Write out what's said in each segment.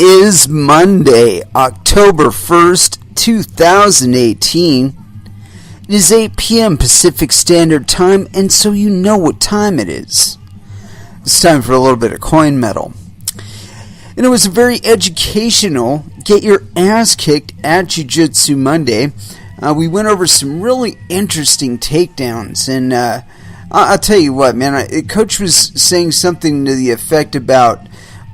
is Monday, October 1st, 2018. It is 8 p.m. Pacific Standard Time, and so you know what time it is. It's time for a little bit of coin metal. And it was a very educational, get your ass kicked at Jiu-Jitsu Monday. We went over some really interesting takedowns, and I'll tell you what, man, Coach was saying something to the effect about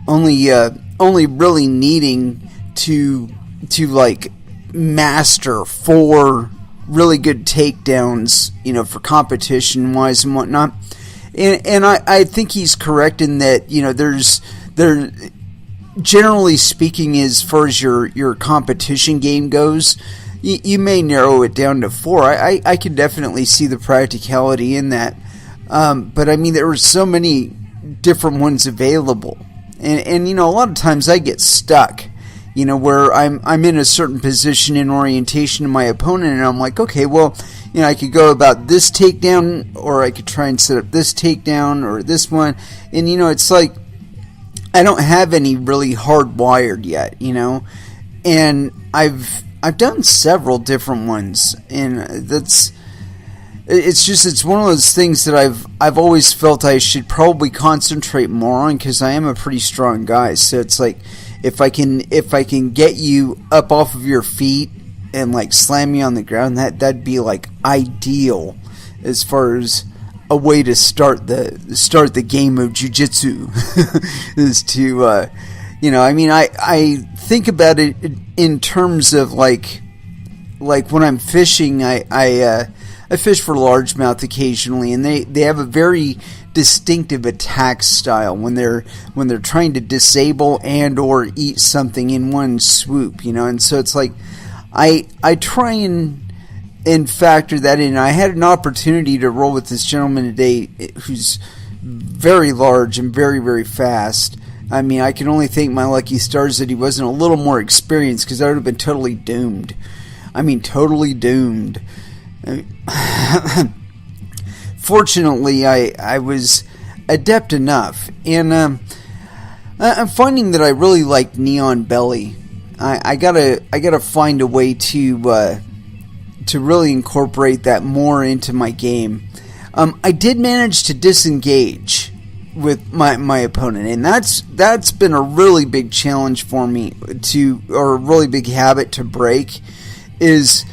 only really needing to like master 4 really good takedowns, you know, for competition wise and whatnot. And I think he's correct in that, you know, there generally speaking, as far as your competition game goes, you may narrow it down to 4. I can definitely see the practicality in that. But I mean, there were so many different ones available. And you know, a lot of times I get stuck, you know, where I'm in a certain position in orientation to my opponent, and I'm like, okay, well, you know, I could go about this takedown, or I could try and set up this takedown, or this one. And, you know, it's like, I don't have any really hardwired yet, you know, and I've done several different ones, and it's one of those things that I've always felt I should probably concentrate more on, because I am a pretty strong guy. So it's like, if I can get you up off of your feet and like slam you on the ground, that'd be like ideal as far as a way to start the game of jiu-jitsu. Is to you know, I mean, I think about it in terms of like when I'm fishing, I fish for largemouth occasionally, and they have a very distinctive attack style when they're trying to disable and or eat something in one swoop, you know. And so it's like I try and factor that in. I had an opportunity to roll with this gentleman today who's very large and very, very fast. I mean, I can only thank my lucky stars that he wasn't a little more experienced, because I would have been totally doomed. I mean, totally doomed. Fortunately, I was adept enough, and I'm finding that I really like Neon Belly. I gotta find a way to really incorporate that more into my game. I did manage to disengage with my opponent, and that's been a really big challenge for me or a really big habit to break. It's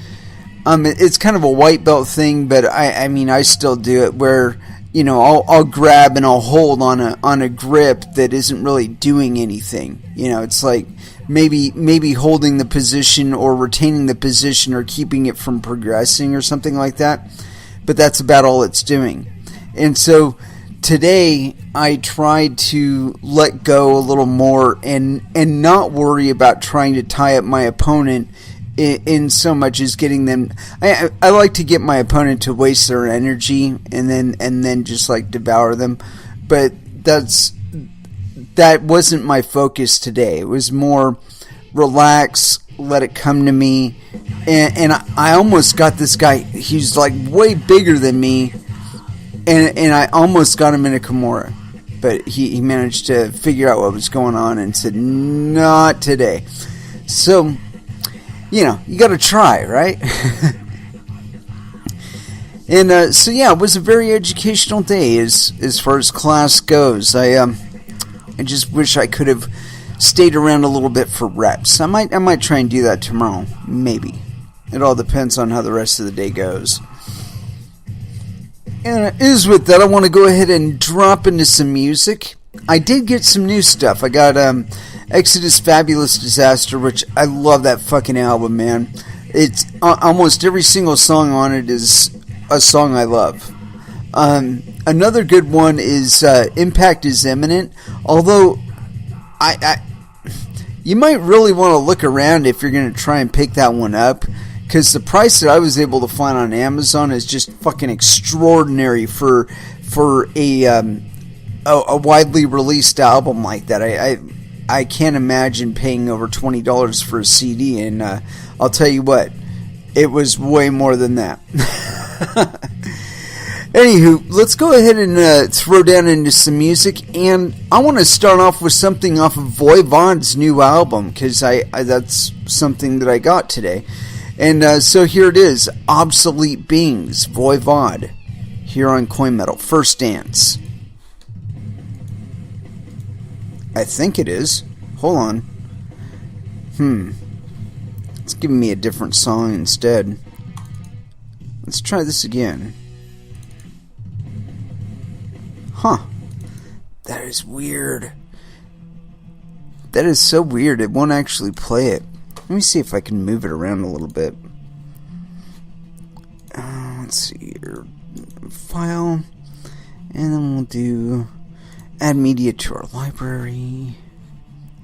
kind of a white belt thing, but I mean, I still do it where, you know, I'll grab and I'll hold on a grip that isn't really doing anything. You know, it's like maybe holding the position or retaining the position or keeping it from progressing or something like that. But that's about all it's doing. And so today I tried to let go a little more and not worry about trying to tie up my opponent in so much as getting them. I like to get my opponent to waste their energy and then just like devour them, but that wasn't my focus today. It was more relax, let it come to me, and I almost got this guy. He's like way bigger than me, and I almost got him in a Kimura, but he managed to figure out what was going on and said, not today. So, you know, you got to try, right? And so yeah, it was a very educational day as far as class goes. I just wish I could have stayed around a little bit for reps. I might try and do that tomorrow, maybe. It all depends on how the rest of the day goes. And as with that, I want to go ahead and drop into some music. I did get some new stuff. I got Exodus Fabulous Disaster, which I love that fucking album, man. It's almost every single song on it is a song I love. Another good one is Impact is Imminent, although you might really want to look around if you're going to try and pick that one up, because the price that I was able to find on Amazon is just fucking extraordinary for a widely released album like that. I can't imagine paying over $20 for a CD, and I'll tell you what, it was way more than that. Anywho, let's go ahead and throw down into some music, and I want to start off with something off of Voivod's new album, because that's something that I got today. And so here it is, Obsolete Beings, Voivod, here on Coin Metal. First Dance. I think it is. Hold on. It's giving me a different song instead. Let's try this again. Huh. That is weird. That is so weird. It won't actually play it. Let me see if I can move it around a little bit. Let's see here. File. And then we'll do add media to our library.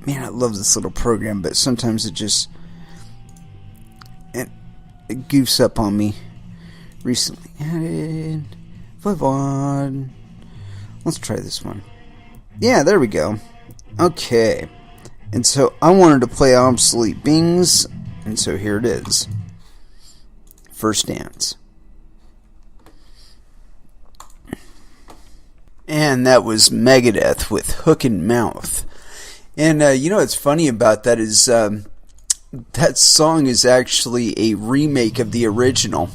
Man, I love this little program, but sometimes it goofs up on me. Recently added. Voivod. Let's try this one. Yeah, there we go. Okay. And so I wanted to play Obsolete Beings, and so here it is. First Dance. And that was Megadeth with Hook and Mouth. And you know what's funny about that is that song is actually a remake of the original.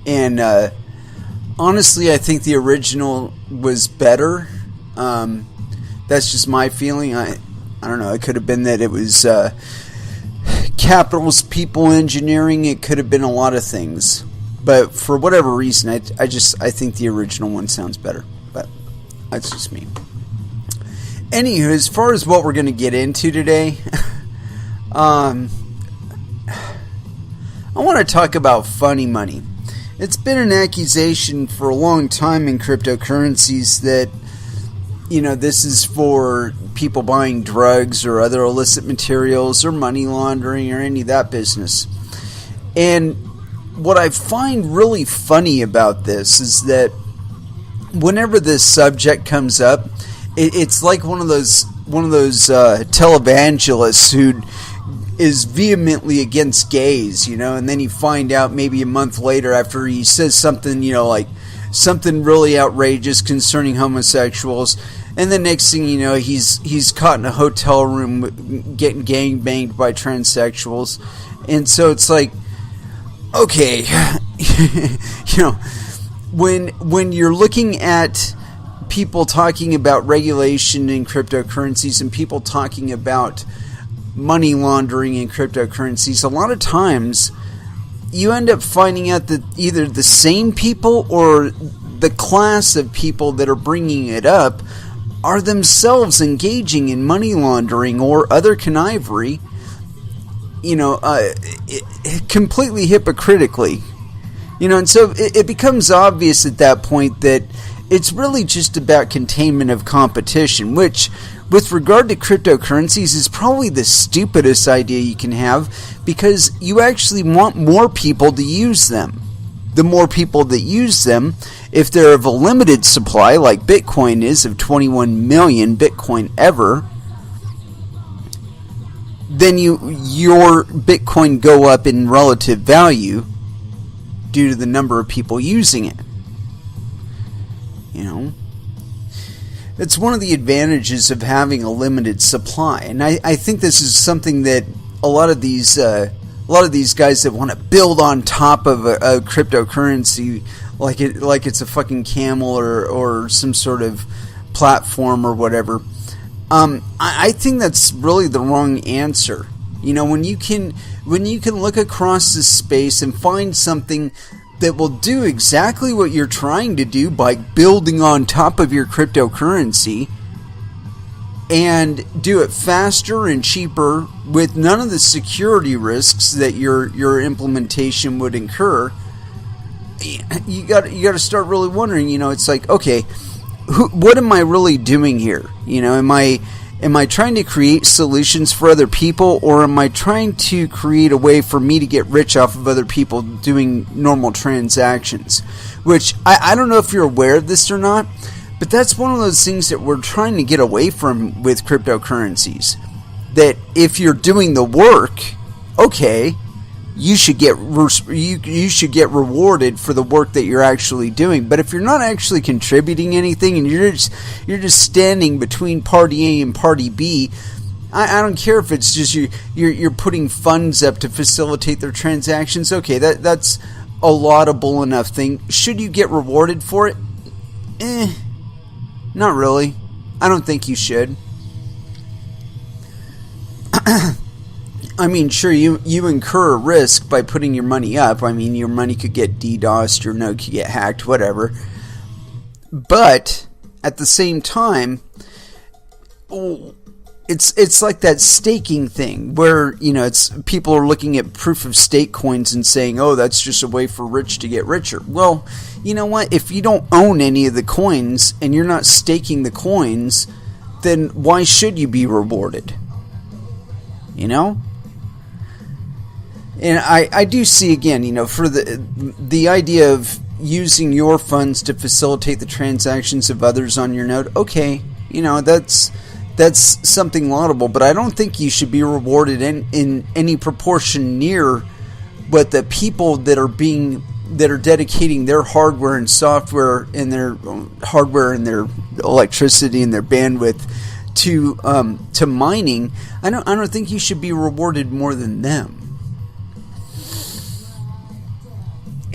And honestly, I think the original was better. That's just my feeling. I don't know. It could have been that it was Capital's people engineering. It could have been a lot of things. But for whatever reason, I think the original one sounds better. But that's just me. Anywho, as far as what we're going to get into today, I want to talk about funny money. It's been an accusation for a long time in cryptocurrencies that, you know, this is for people buying drugs or other illicit materials or money laundering or any of that business. And what I find really funny about this is that whenever this subject comes up, it's like one of those televangelists who is vehemently against gays, you know, and then you find out maybe a month later after he says something, you know, like something really outrageous concerning homosexuals, and the next thing you know, he's caught in a hotel room getting gangbanged by transsexuals. And so it's like, okay, you know, when you're looking at people talking about regulation in cryptocurrencies and people talking about money laundering in cryptocurrencies, a lot of times you end up finding out that either the same people or the class of people that are bringing it up are themselves engaging in money laundering or other connivery, you know, completely hypocritically. You know, and so it becomes obvious at that point that it's really just about containment of competition, which, with regard to cryptocurrencies, is probably the stupidest idea you can have, because you actually want more people to use them. The more people that use them, if they're of a limited supply, like Bitcoin is, of 21 million Bitcoin ever, then your Bitcoin go up in relative value due to the number of people using it. You know, it's one of the advantages of having a limited supply, and I think this is something that a lot of these guys that want to build on top of a cryptocurrency like it's a fucking camel or some sort of platform or whatever. I think that's really the wrong answer. You know, when you can look across this space and find something that will do exactly what you're trying to do by building on top of your cryptocurrency, and do it faster and cheaper with none of the security risks that your implementation would incur, you got to start really wondering. You know, it's like, okay, what am I really doing here? You know, am I trying to create solutions for other people, or am I trying to create a way for me to get rich off of other people doing normal transactions? Which, I don't know if you're aware of this or not, but that's one of those things that we're trying to get away from with cryptocurrencies. That if you're doing the work, okay, you should get you should get rewarded for the work that you're actually doing. But if you're not actually contributing anything and you're just standing between party A and party B, I don't care if it's just you're putting funds up to facilitate their transactions. Okay, that's a laudable enough thing. Should you get rewarded for it? Not really. I don't think you should. I mean, sure, you incur a risk by putting your money up. I mean, your money could get DDoSed, your node could get hacked, whatever. But at the same time, it's like that staking thing where, it's people are looking at proof of stake coins and saying, oh, that's just a way for rich to get richer. Well, you know what? If you don't own any of the coins and you're not staking the coins, then why should you be rewarded? And I do see, again, for the idea of using your funds to facilitate the transactions of others on your node, okay, that's something laudable, but I don't think you should be rewarded in any proportion near what the people that are dedicating their hardware and software and their hardware and their electricity and their bandwidth to mining. I don't think you should be rewarded more than them.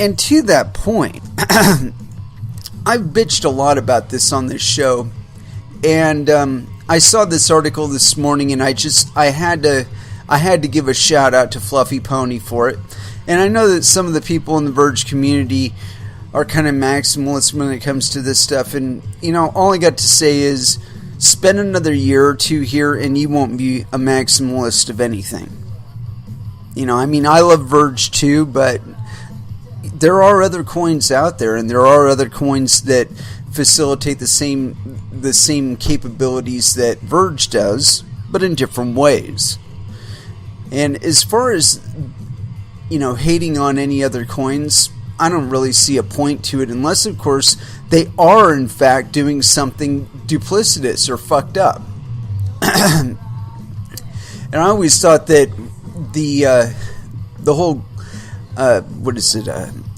And to that point, I've bitched a lot about this on this show, and I saw this article this morning, and I had to give a shout out to Fluffy Pony for it. And I know that some of the people in the Verge community are kind of maximalists when it comes to this stuff, and all I got to say is spend another year or two here, and you won't be a maximalist of anything. I mean, I love Verge too, but there are other coins out there, and there are other coins that facilitate the same capabilities that Verge does, but in different ways. And as far as hating on any other coins, I don't really see a point to it, unless of course they are in fact doing something duplicitous or fucked up. And I always thought that the whole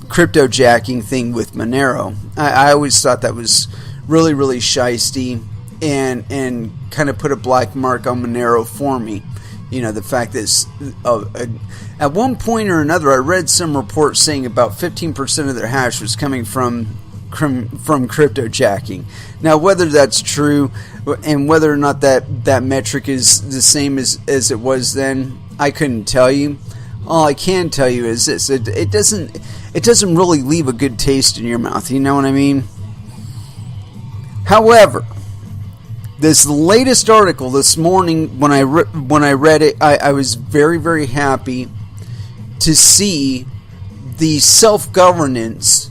crypto jacking thing with Monero, I always thought that was really, really shysty and kind of put a black mark on Monero for me. The fact that at one point or another, I read some report saying about 15% of their hash was coming from crypto jacking. Now, whether that's true and whether or not that metric is the same as it was then, I couldn't tell you. All I can tell you is this: it doesn't really leave a good taste in your mouth. You know what I mean? However, this latest article this morning, when I read it, I was very, very happy to see the self-governance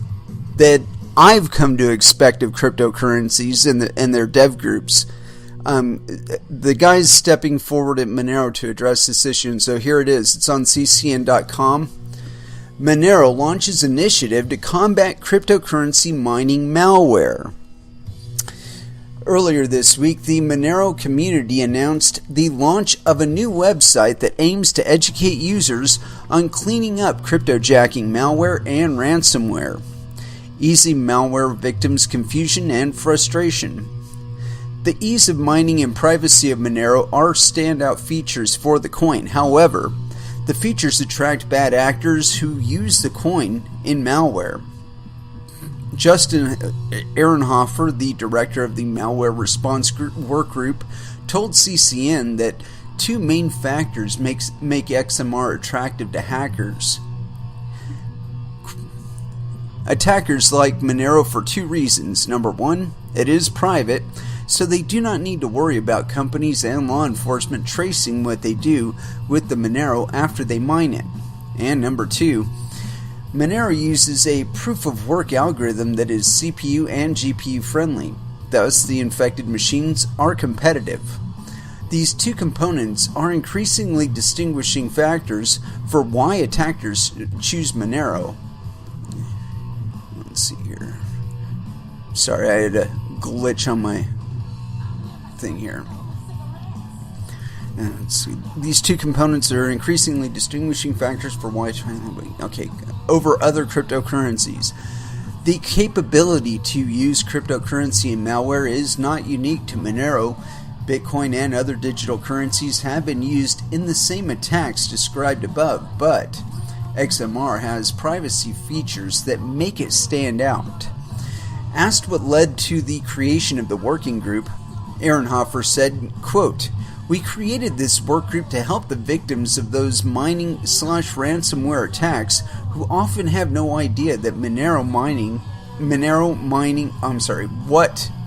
that I've come to expect of cryptocurrencies and their dev groups. The guy's stepping forward at Monero to address this issue, and so here it is. It's on ccn.com. Monero launches initiative to combat cryptocurrency mining malware. Earlier this week, the Monero community announced the launch of a new website that aims to educate users on cleaning up cryptojacking malware and ransomware, easing malware victims' confusion and frustration. The ease of mining and privacy of Monero are standout features for the coin. However, the features attract bad actors who use the coin in malware. Justin Ehrenhofer, the director of the Malware Response Workgroup, told CCN that two main factors make XMR attractive to hackers. Attackers like Monero for two reasons. Number one, it is private, so they do not need to worry about companies and law enforcement tracing what they do with the Monero after they mine it. And number two, Monero uses a proof-of-work algorithm that is CPU and GPU friendly. Thus, the infected machines are competitive. These two components are increasingly distinguishing factors for why attackers choose Monero. Let's see here. Sorry, I had a glitch on my thing here. Let's see. These two components are increasingly distinguishing factors for why over other cryptocurrencies. The capability to use cryptocurrency and malware is not unique to Monero. Bitcoin and other digital currencies have been used in the same attacks described above, but XMR has privacy features that make it stand out. Asked what led to the creation of the working group, Ehrenhofer said, quote, "We created this work group to help the victims of those mining/ransomware attacks who often have no idea that what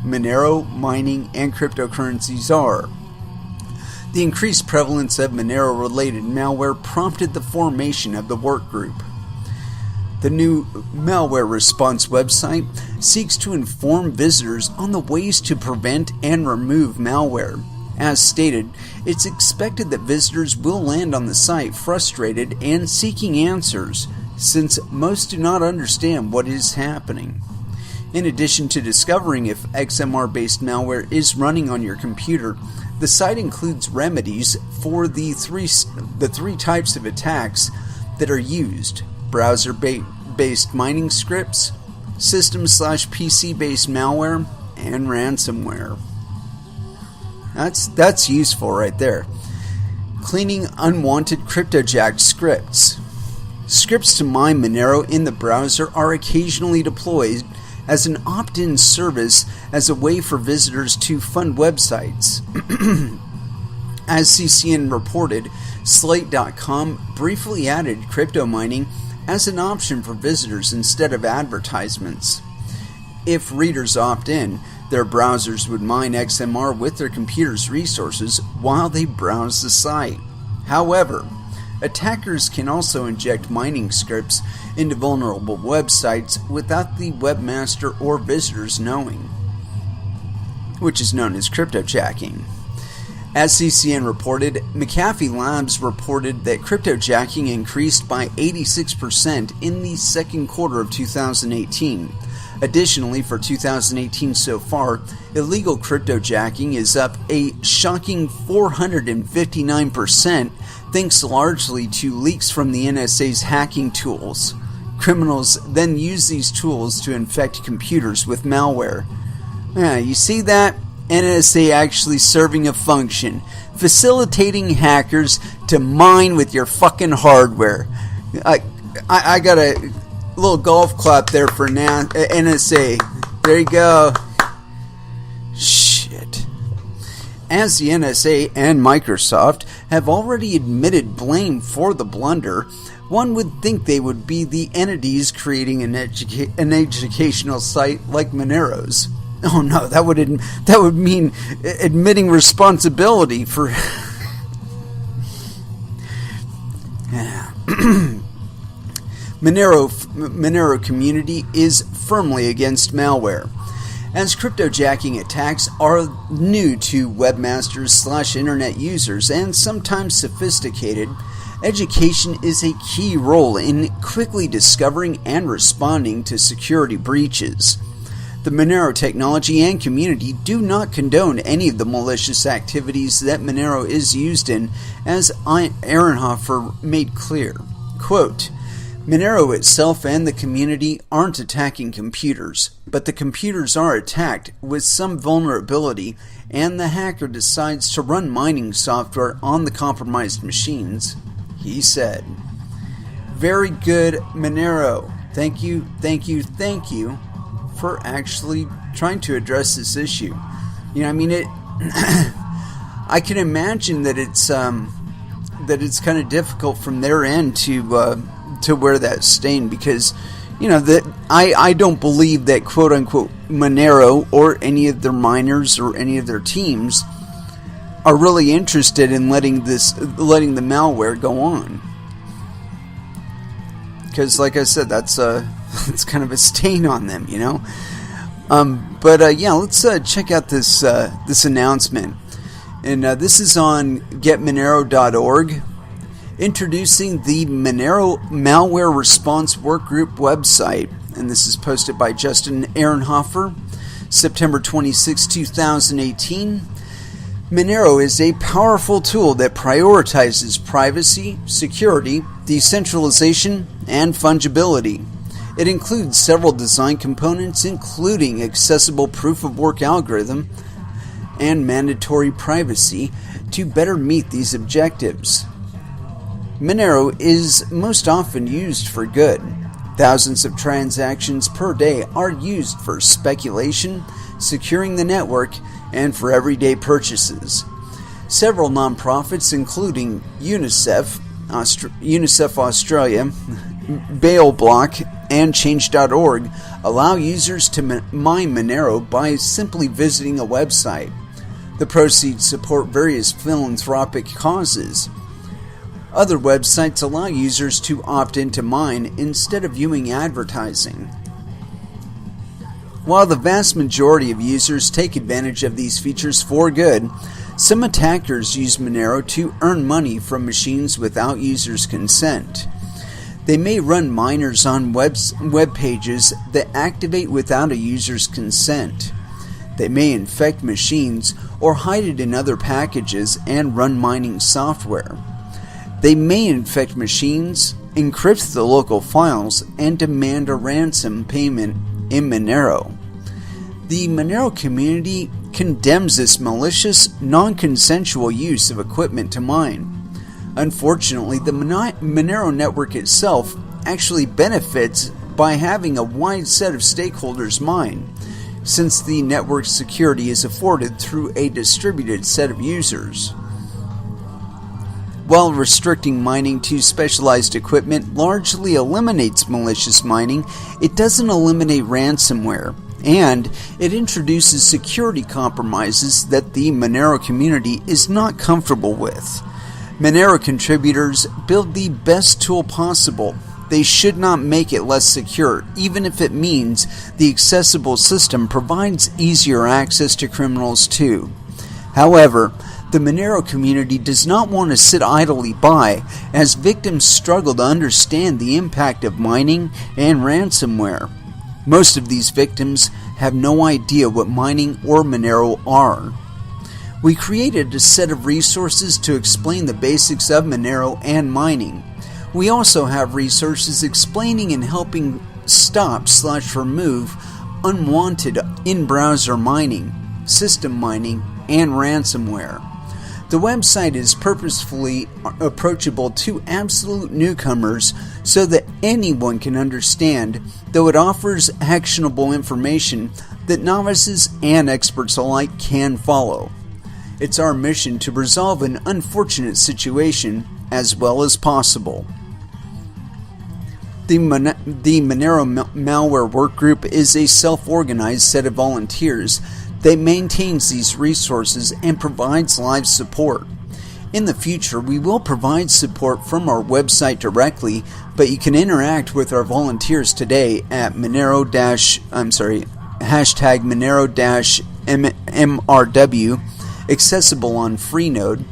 Monero mining and cryptocurrencies are. The increased prevalence of Monero-related malware prompted the formation of the work group. The new malware response website seeks to inform visitors on the ways to prevent and remove malware. As stated, it's expected that visitors will land on the site frustrated and seeking answers, since most do not understand what is happening. In addition to discovering if XMR-based malware is running on your computer, the site includes remedies for the three types of attacks that are used: browser-based mining scripts, system/PC-based malware, and ransomware." That's useful right there. Cleaning unwanted cryptojacked scripts. Scripts to mine Monero in the browser are occasionally deployed as an opt-in service as a way for visitors to fund websites. As CCN reported, Slate.com briefly added crypto mining as an option for visitors instead of advertisements. If readers opt in, their browsers would mine XMR with their computer's resources while they browse the site. However, attackers can also inject mining scripts into vulnerable websites without the webmaster or visitors knowing, which is known as cryptojacking. As CCN reported, McAfee Labs reported that cryptojacking increased by 86% in the second quarter of 2018. Additionally, for 2018 so far, illegal cryptojacking is up a shocking 459%, thanks largely to leaks from the NSA's hacking tools. Criminals then use these tools to infect computers with malware. You see that? NSA actually serving a function, facilitating hackers to mine with your fucking hardware. I got a little golf clap there for NSA. There you go. Shit. As the NSA and Microsoft have already admitted blame for the blunder, one would think they would be the entities creating an educational site like Monero's. Oh no, that would mean admitting responsibility for. Monero community is firmly against malware, as cryptojacking attacks are new to webmasters/internet users and sometimes sophisticated. Education is a key role in quickly discovering and responding to security breaches. The Monero technology and community do not condone any of the malicious activities that Monero is used in, as Ehrenhofer made clear. Quote, "Monero itself and the community aren't attacking computers, but the computers are attacked with some vulnerability, and the hacker decides to run mining software on the compromised machines," he said. Very good, Monero. Thank you for actually trying to address this issue. You know, I mean, I can imagine that it's kind of difficult from their end to wear that stain, because you know that I don't believe that quote unquote Monero or any of their miners or any of their teams are really interested in letting the malware go on, because like I said, that's it's kind of a stain on them, you know. Yeah, let's check out this announcement, and this is on getmonero.org. Introducing the Monero Malware Response Workgroup website, and this is posted by Justin Ehrenhofer, September 26, 2018. Monero is a powerful tool that prioritizes privacy, security, decentralization, and fungibility. It includes several design components, including accessible proof-of-work algorithm and mandatory privacy to better meet these objectives. Monero is most often used for good. Thousands of transactions per day are used for speculation, securing the network, and for everyday purchases. Several nonprofits, including UNICEF Australia, BailBlock, and Change.org, allow users to mine Monero by simply visiting a website. The proceeds support various philanthropic causes. Other websites allow users to opt in to mine instead of viewing advertising. While the vast majority of users take advantage of these features for good, some attackers use Monero to earn money from machines without users' consent. They may run miners on web pages that activate without a user's consent. They may infect machines or hide it in other packages and run mining software. They may infect machines, encrypt the local files, and demand a ransom payment in Monero. The Monero community condemns this malicious, non-consensual use of equipment to mine. Unfortunately, the Monero network itself actually benefits by having a wide set of stakeholders mine, since the network's security is afforded through a distributed set of users. While restricting mining to specialized equipment largely eliminates malicious mining, it doesn't eliminate ransomware, and it introduces security compromises that the Monero community is not comfortable with. Monero contributors build the best tool possible. They should not make it less secure, even if it means the accessible system provides easier access to criminals too. However, the Monero community does not want to sit idly by as victims struggle to understand the impact of mining and ransomware. Most of these victims have no idea what mining or Monero are. We created a set of resources to explain the basics of Monero and mining. We also have resources explaining and helping stop/remove unwanted in-browser mining, system mining, and ransomware. The website is purposefully approachable to absolute newcomers so that anyone can understand, though it offers actionable information that novices and experts alike can follow. It's our mission to resolve an unfortunate situation as well as possible. The Monero Malware Workgroup is a self-organized set of volunteers that maintains these resources and provides live support. In the future, we will provide support from our website directly, but you can interact with our volunteers today at #Monero-MRW, accessible on Freenode,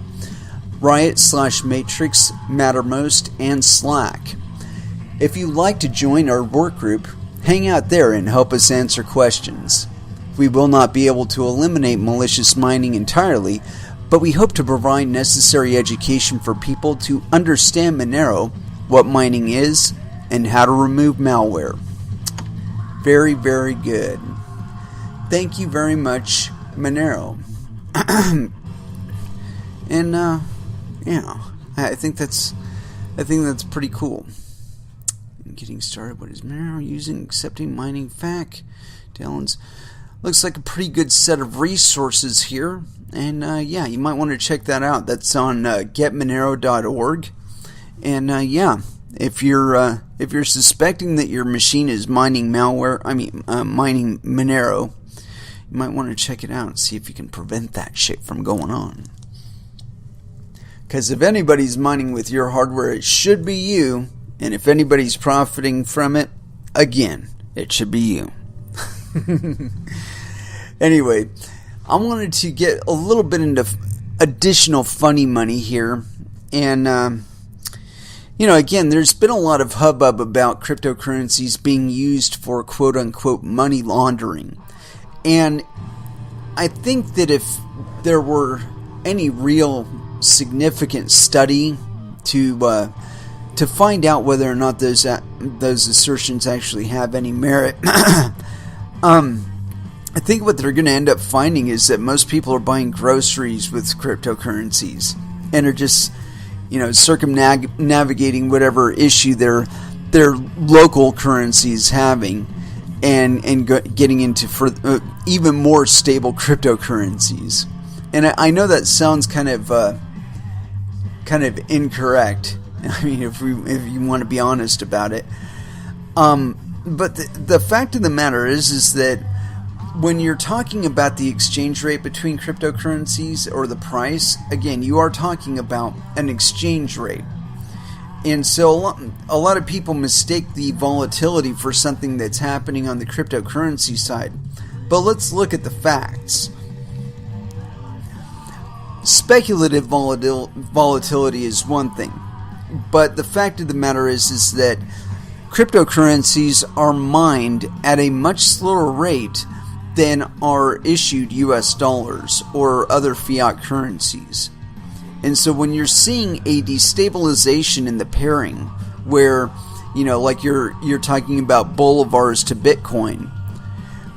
Riot/Matrix, Mattermost, and Slack. If you'd like to join our workgroup, hang out there and help us answer questions. We will not be able to eliminate malicious mining entirely, but we hope to provide necessary education for people to understand Monero, what mining is, and how to remove malware. Very, very good. Thank you very much, Monero. And I think that's pretty cool. Getting started. What is Monero using? Accepting mining FAQ. Talents. Looks like a pretty good set of resources here, and you might want to check that out. That's on getmonero.org, and if you're suspecting that your machine is mining mining Monero, you might want to check it out and see if you can prevent that shit from going on. Because if anybody's mining with your hardware, it should be you, and if anybody's profiting from it, again, it should be you. Anyway, I wanted to get a little bit into additional funny money here. And, again, there's been a lot of hubbub about cryptocurrencies being used for quote-unquote money laundering. And I think that if there were any real significant study to find out whether or not those assertions actually have any merit. I think what they're going to end up finding is that most people are buying groceries with cryptocurrencies and are just, circumnavigating whatever issue their local currency is having, and getting into even more stable cryptocurrencies. And I know that sounds kind of incorrect. I mean, if you want to be honest about it. But the fact of the matter is that when you're talking about the exchange rate between cryptocurrencies, or the price, again, you are talking about an exchange rate. And so a lot of people mistake the volatility for something that's happening on the cryptocurrency side. But let's look at the facts. Speculative volatility is one thing. But the fact of the matter is that cryptocurrencies are mined at a much slower rate than are issued US dollars or other fiat currencies. And so when you're seeing a destabilization in the pairing, where, like you're talking about bolivars to Bitcoin,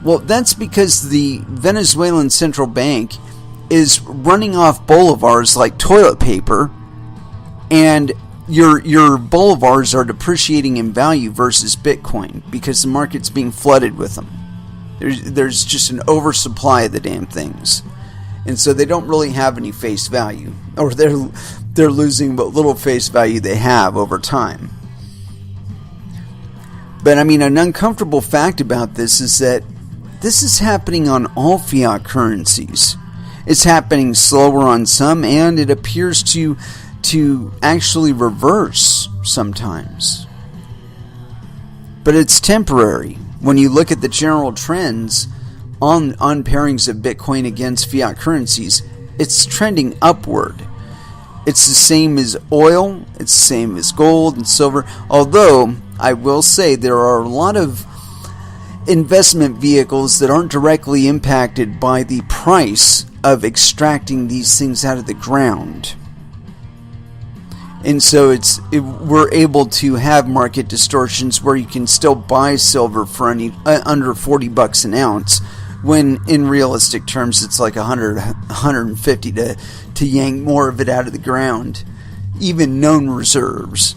well, that's because the Venezuelan central bank is running off bolivars like toilet paper, and your bolivars are depreciating in value versus Bitcoin because the market's being flooded with them. There's just an oversupply of the damn things. And so they don't really have any face value, or they're losing what little face value they have over time. But I mean, an uncomfortable fact about this is that this is happening on all fiat currencies. It's happening slower on some, and it appears to actually reverse sometimes. But it's temporary. When you look at the general trends on pairings of Bitcoin against fiat currencies, it's trending upward. It's the same as oil, it's the same as gold and silver, although I will say there are a lot of investment vehicles that aren't directly impacted by the price of extracting these things out of the ground. And so we're able to have market distortions where you can still buy silver for under $40 an ounce, when in realistic terms it's like 100, 150 to yank more of it out of the ground, even known reserves.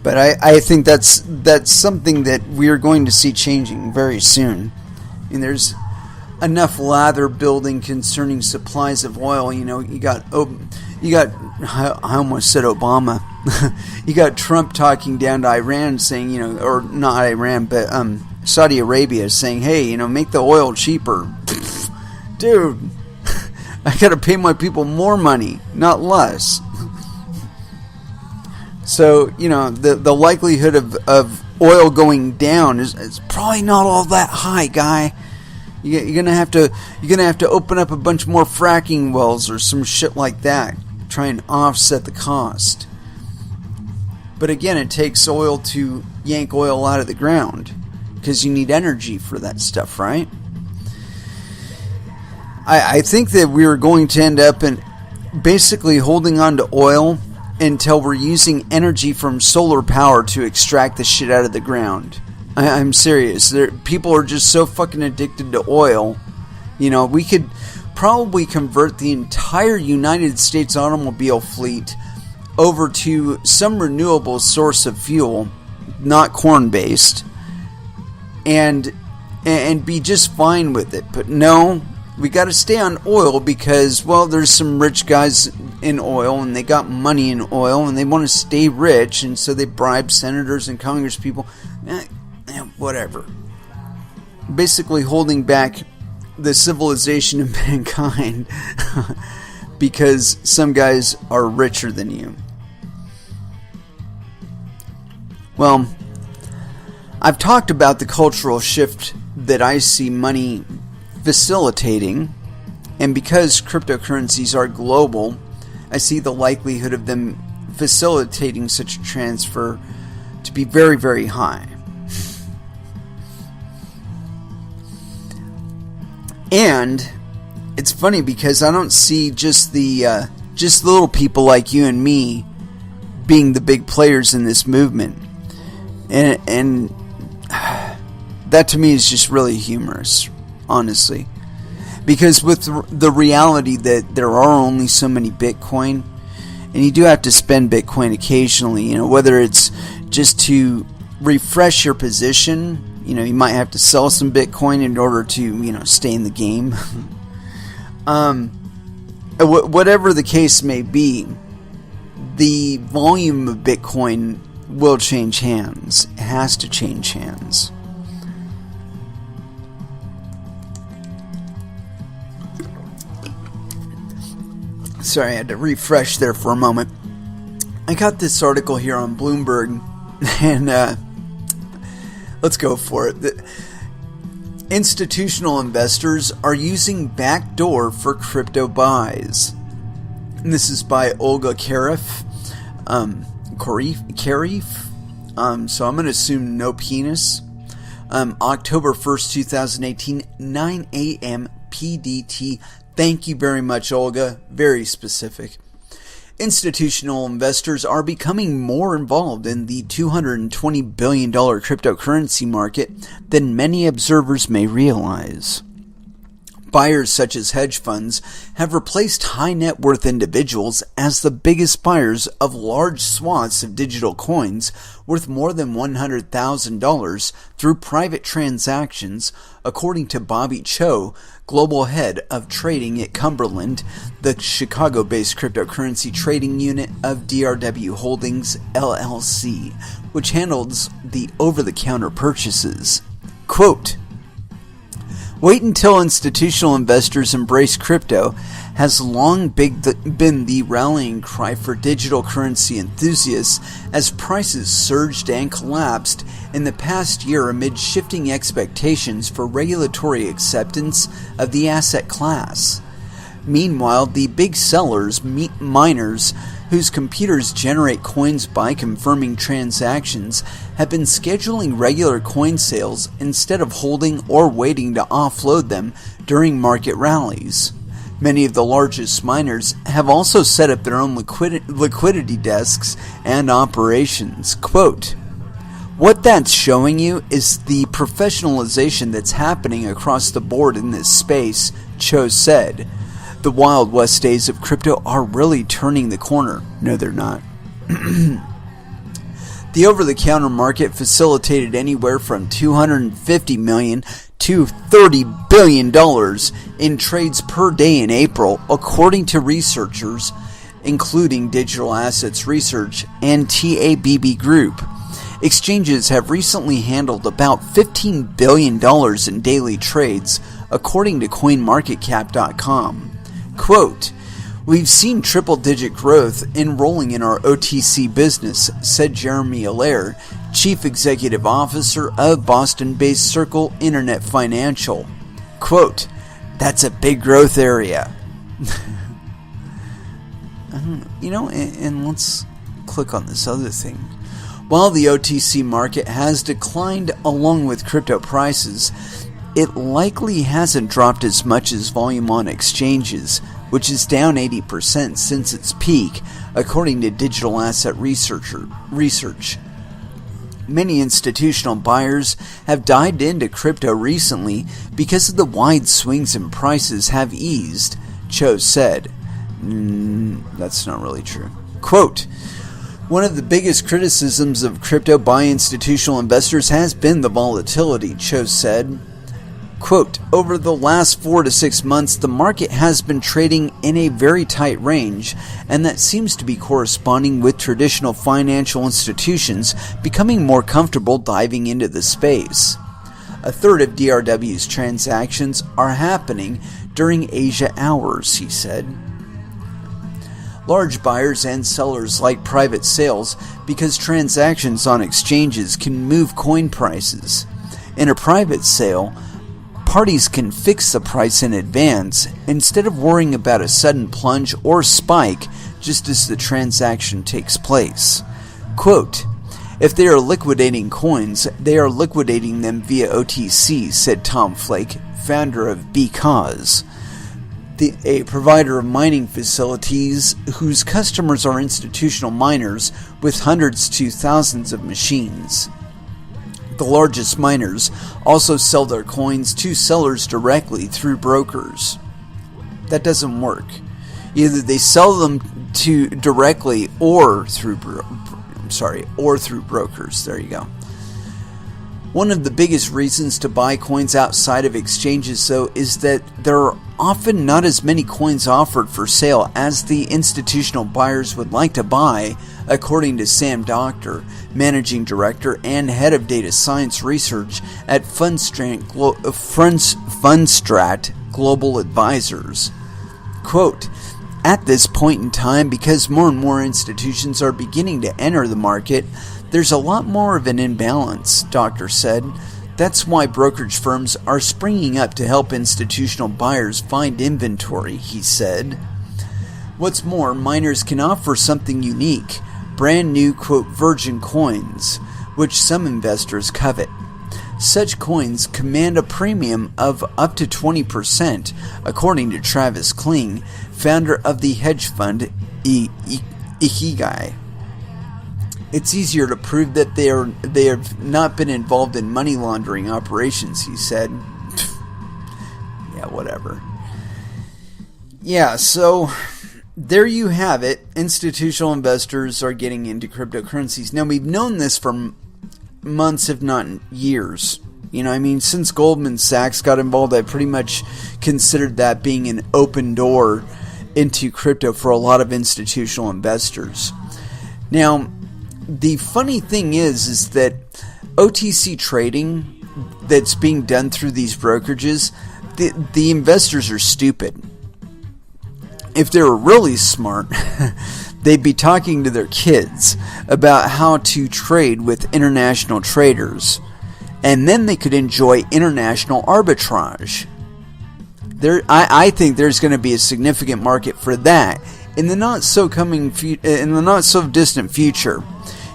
But I think that's something that we are going to see changing very soon. And there's enough lather building concerning supplies of oil. You got I almost said Obama. You got Trump talking down to Iran, saying, or not Iran, but Saudi Arabia, saying, hey, make the oil cheaper. Dude, I gotta pay my people more money, not less. So, the likelihood of oil going down is probably not all that high, guy. You're gonna have to open up a bunch more fracking wells or some shit like that, try and offset the cost. But again, it takes oil to yank oil out of the ground, because you need energy for that stuff, right? I think that we're going to end up in basically holding on to oil until we're using energy from solar power to extract the shit out of the ground. I'm serious. People are just so fucking addicted to oil. We could probably convert the entire United States automobile fleet over to some renewable source of fuel, not corn-based, and be just fine with it. But no, we got to stay on oil because, well, there's some rich guys in oil, and they got money in oil, and they want to stay rich, and so they bribe senators and congresspeople. Whatever. Basically holding back the civilization of mankind because some guys are richer than you. Well, I've talked about the cultural shift that I see money facilitating, and because cryptocurrencies are global, I see the likelihood of them facilitating such a transfer to be very, very high. And it's funny because I don't see just the little people like you and me being the big players in this movement, and that to me is just really humorous, honestly, because with the reality that there are only so many Bitcoin, and you do have to spend Bitcoin occasionally, whether it's just to refresh your position. You might have to sell some Bitcoin in order to, stay in the game. Whatever the case may be, the volume of Bitcoin will change hands. It has to change hands. Sorry, I had to refresh there for a moment. I got this article here on Bloomberg, and let's go for it. Institutional investors are using backdoor for crypto buys. And this is by Olga Karif. So I'm going to assume no penis. October 1st, 2018, 9 a.m. PDT. Thank you very much, Olga. Very specific. Institutional investors are becoming more involved in the $220 billion cryptocurrency market than many observers may realize. Buyers such as hedge funds have replaced high net worth individuals as the biggest buyers of large swaths of digital coins worth more than $100,000 through private transactions, according to Bobby Cho, global head of trading at Cumberland, the Chicago-based cryptocurrency trading unit of DRW Holdings, LLC, which handles the over-the-counter purchases. Quote, "Wait until institutional investors embrace crypto" has long been the rallying cry for digital currency enthusiasts as prices surged and collapsed in the past year amid shifting expectations for regulatory acceptance of the asset class. Meanwhile, the big sellers, miners, whose computers generate coins by confirming transactions, have been scheduling regular coin sales instead of holding or waiting to offload them during market rallies. Many of the largest miners have also set up their own liquidity desks and operations. Quote, "What that's showing you is the professionalization that's happening across the board in this space," Cho said. "The Wild West days of crypto are really turning the corner." No, they're not. The over-the-counter market facilitated anywhere from $250 million to $30 billion in trades per day in April, according to researchers, including Digital Assets Research and TABB Group. Exchanges have recently handled about $15 billion in daily trades, according to CoinMarketCap.com. Quote, "We've seen triple-digit growth enrolling in our OTC business," said Jeremy Allaire, Chief Executive Officer of Boston-based Circle Internet Financial. Quote, "That's a big growth area." And let's click on this other thing. While the OTC market has declined along with crypto prices, it likely hasn't dropped as much as volume on exchanges, which is down 80% since its peak, according to Digital Asset Research. Many institutional buyers have dived into crypto recently because of the wide swings in prices have eased, Cho said. That's not really true. Quote, "One of the biggest criticisms of crypto by institutional investors has been the volatility," Cho said. Quote, "Over the last 4 to 6 months, the market has been trading in a very tight range, and that seems to be corresponding with traditional financial institutions becoming more comfortable diving into the space. A third of DRW's transactions are happening during Asia hours," he said. Large buyers and sellers like private sales because transactions on exchanges can move coin prices. In a private sale, parties can fix the price in advance instead of worrying about a sudden plunge or spike just as the transaction takes place. Quote, "If they are liquidating coins, they are liquidating them via OTC," said Tom Flake, founder of Because. a provider of mining facilities whose customers are institutional miners with hundreds to thousands of machines. The largest miners also sell their coins to sellers directly through brokers. That doesn't work. Either they sell them to directly or through brokers. There you go. One of the biggest reasons to buy coins outside of exchanges, though, is that there are often not as many coins offered for sale as the institutional buyers would like to buy, according to Sam Doctor, Managing Director and Head of Data Science Research at Fundstrat Global Advisors. Quote, "At this point in time, because more and more institutions are beginning to enter the market, there's a lot more of an imbalance," Doctor said. "That's why brokerage firms are springing up to help institutional buyers find inventory," he said. What's more, miners can offer something unique, brand new, quote, virgin coins, which some investors covet. Such coins command a premium of up to 20%, according to Travis Kling, founder of the hedge fund Ikigai. "It's easier to prove that they have not been involved in money laundering operations," he said. Yeah, whatever. Yeah, so there you have it. Institutional investors are getting into cryptocurrencies. Now, we've known this for months, if not years. You know, I mean, since Goldman Sachs got involved, I pretty much considered that being an open door into crypto for a lot of institutional investors. Now, the funny thing is that OTC trading that's being done through these brokerages, the investors are stupid. If they were really smart, they'd be talking to their kids about how to trade with international traders, and then they could enjoy international arbitrage. I think there's going to be a significant market for that in the not so distant future.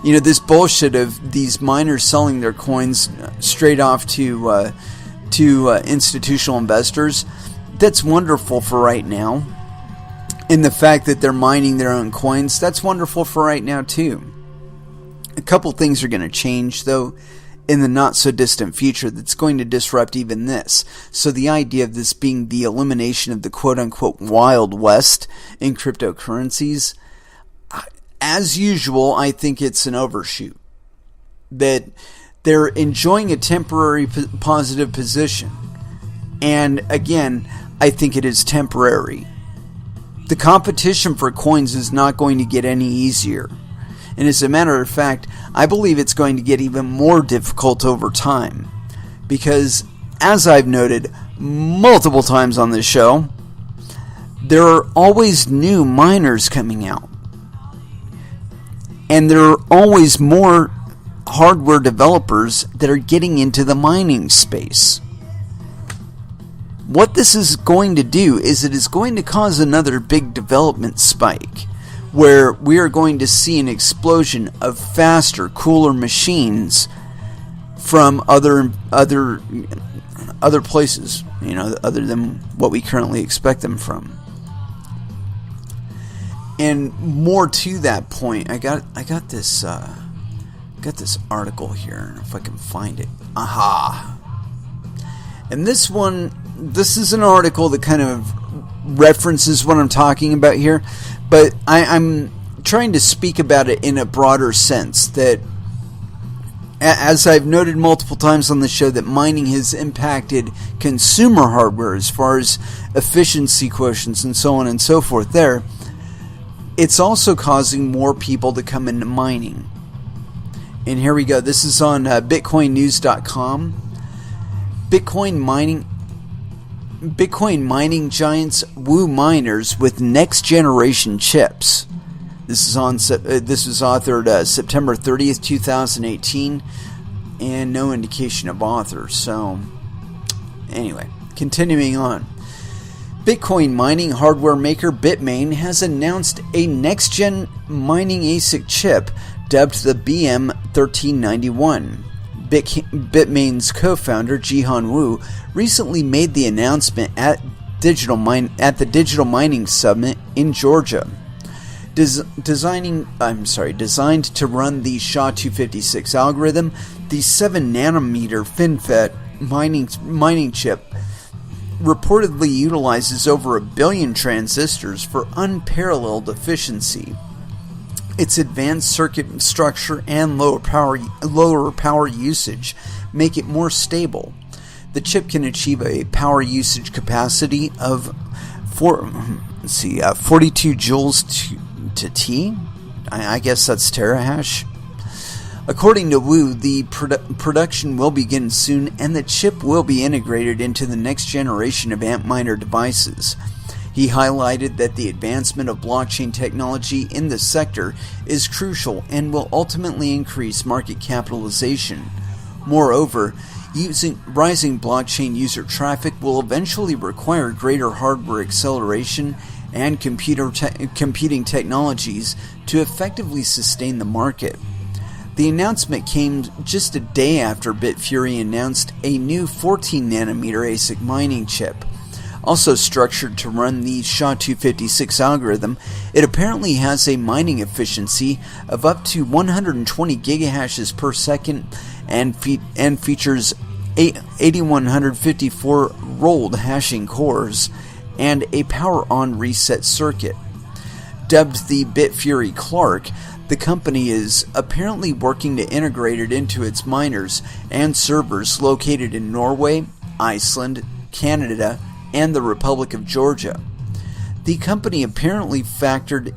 You know, this bullshit of these miners selling their coins straight off to institutional investors, that's wonderful for right now. And the fact that they're mining their own coins, that's wonderful for right now too. A couple things are going to change, though, in the not so distant future that's going to disrupt even this. So the idea of this being the elimination of the quote-unquote Wild West in cryptocurrencies, as usual, I think it's an overshoot. That they're enjoying a temporary positive position. And again, I think it is temporary. The competition for coins is not going to get any easier. And as a matter of fact, I believe it's going to get even more difficult over time. Because, as I've noted multiple times on this show, there are always new miners coming out. And there are always more hardware developers that are getting into the mining space. What this is going to do is it is going to cause another big development spike, where we are going to see an explosion of faster, cooler machines from other places, you know, other than what we currently expect them from. And more to that point, I got this article here, if I can find it. Aha! And this is an article that kind of references what I'm talking about here, but I'm trying to speak about it in a broader sense, that as I've noted multiple times on the show, that mining has impacted consumer hardware as far as efficiency quotients and so on and so forth there. It's also causing more people to come into mining. And here we go. This is on BitcoinNews.com. Bitcoin mining giants woo miners with next generation chips. This was authored September 30th, 2018, and no indication of author. So, anyway, continuing on. Bitcoin mining hardware maker Bitmain has announced a next-gen mining ASIC chip dubbed the BM1391. Bitmain's co-founder Jihan Wu recently made the announcement at the Digital Mining Summit in Georgia. Designed to run the SHA-256 algorithm, the 7-nanometer FinFET mining chip reportedly utilizes over 1 billion transistors for unparalleled efficiency. Its advanced circuit structure and lower power usage make it more stable. The chip can achieve a power usage capacity of 42 joules to T? I guess that's terahash. According to Wu, the production will begin soon and the chip will be integrated into the next generation of Antminer devices. He highlighted that the advancement of blockchain technology in this sector is crucial and will ultimately increase market capitalization. Moreover, rising blockchain user traffic will eventually require greater hardware acceleration and computing technologies to effectively sustain the market. The announcement came just a day after Bitfury announced a new 14-nanometer ASIC mining chip. Also structured to run the SHA-256 algorithm, it apparently has a mining efficiency of up to 120 gigahashes per second and features 8154 rolled hashing cores and a power-on reset circuit. Dubbed the Bitfury Clark, the company is apparently working to integrate it into its miners and servers located in Norway, Iceland, Canada, and the Republic of Georgia. The company apparently factored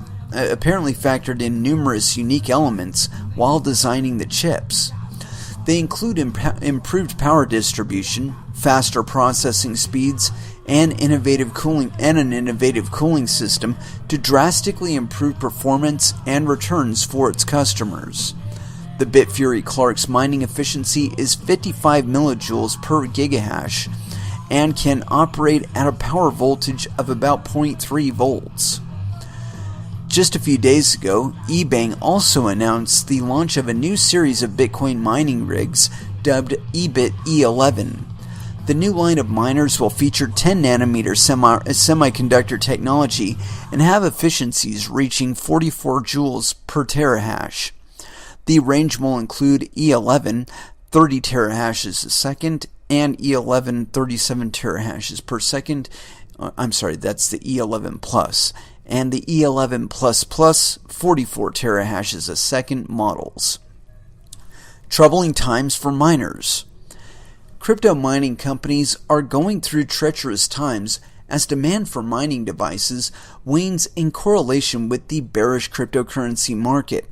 in numerous unique elements while designing the chips. They include improved power distribution, faster processing speeds, and an innovative cooling system to drastically improve performance and returns for its customers. The Bitfury Clark's mining efficiency is 55 millijoules per gigahash and can operate at a power voltage of about 0.3 volts. Just a few days ago, eBay also announced the launch of a new series of Bitcoin mining rigs dubbed eBit E11. The new line of miners will feature 10-nanometer semiconductor technology and have efficiencies reaching 44 joules per terahash. The range will include E11, 30 terahashes a second, and E11, 37 terahashes per second. That's the E11 Plus, and the E11 Plus, 44 terahashes a second models. Troubling times for miners. Crypto mining companies are going through treacherous times as demand for mining devices wanes in correlation with the bearish cryptocurrency market.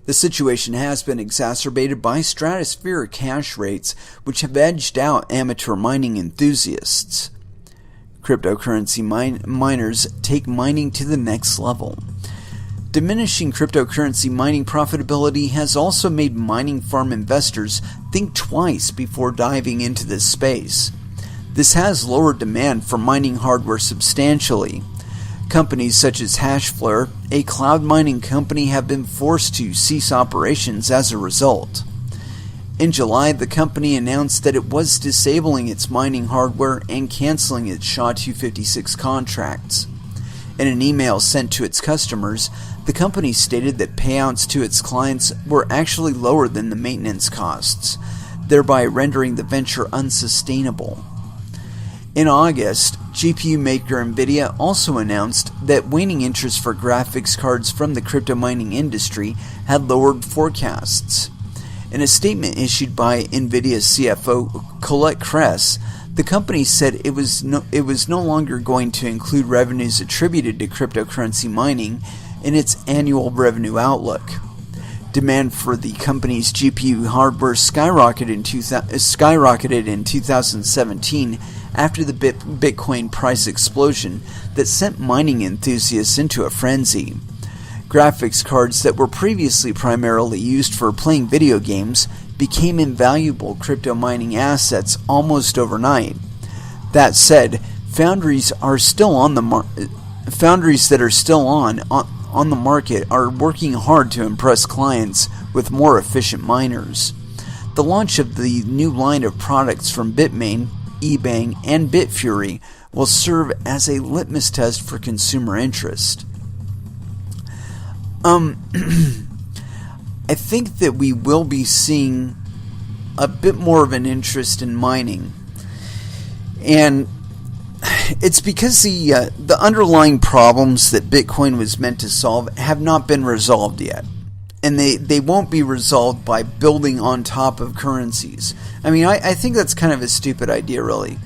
The situation has been exacerbated by stratospheric hash rates, which have edged out amateur mining enthusiasts. Cryptocurrency miners take mining to the next level. Diminishing cryptocurrency mining profitability has also made mining farm investors think twice before diving into this space. This has lowered demand for mining hardware substantially. Companies such as Hashflare, a cloud mining company, have been forced to cease operations as a result. In July, the company announced that it was disabling its mining hardware and canceling its SHA-256 contracts. In an email sent to its customers, the company stated that payouts to its clients were actually lower than the maintenance costs, thereby rendering the venture unsustainable. In August, GPU maker Nvidia also announced that waning interest for graphics cards from the crypto mining industry had lowered forecasts. In a statement issued by Nvidia's CFO Colette Kress, the company said it was no longer going to include revenues attributed to cryptocurrency mining in its annual revenue outlook. Demand for the company's GPU hardware skyrocketed in 2017 after the Bitcoin price explosion that sent mining enthusiasts into a frenzy. Graphics cards that were previously primarily used for playing video games became invaluable crypto mining assets almost overnight. That said, foundries that are still on the market are working hard to impress clients with more efficient miners. The launch of the new line of products from Bitmain, eBang, and Bitfury will serve as a litmus test for consumer interest. I think that we will be seeing a bit more of an interest in mining. And it's because the underlying problems that Bitcoin was meant to solve have not been resolved yet. And they won't be resolved by building on top of currencies. I mean, I think that's kind of a stupid idea, really.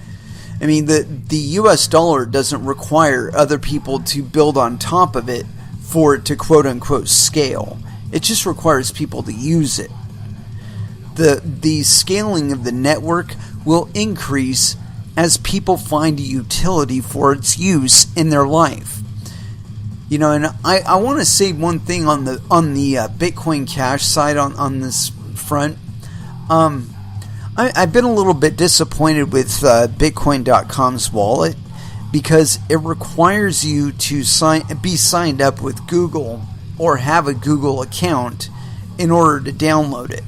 I mean, the US dollar doesn't require other people to build on top of it for it to quote-unquote scale. It just requires people to use it. The scaling of the network will increase as people find a utility for its use in their life. You know, and I want to say one thing on the Bitcoin Cash side on this front. I've been a little bit disappointed with Bitcoin.com's wallet because it requires you to be signed up with Google or have a Google account in order to download it.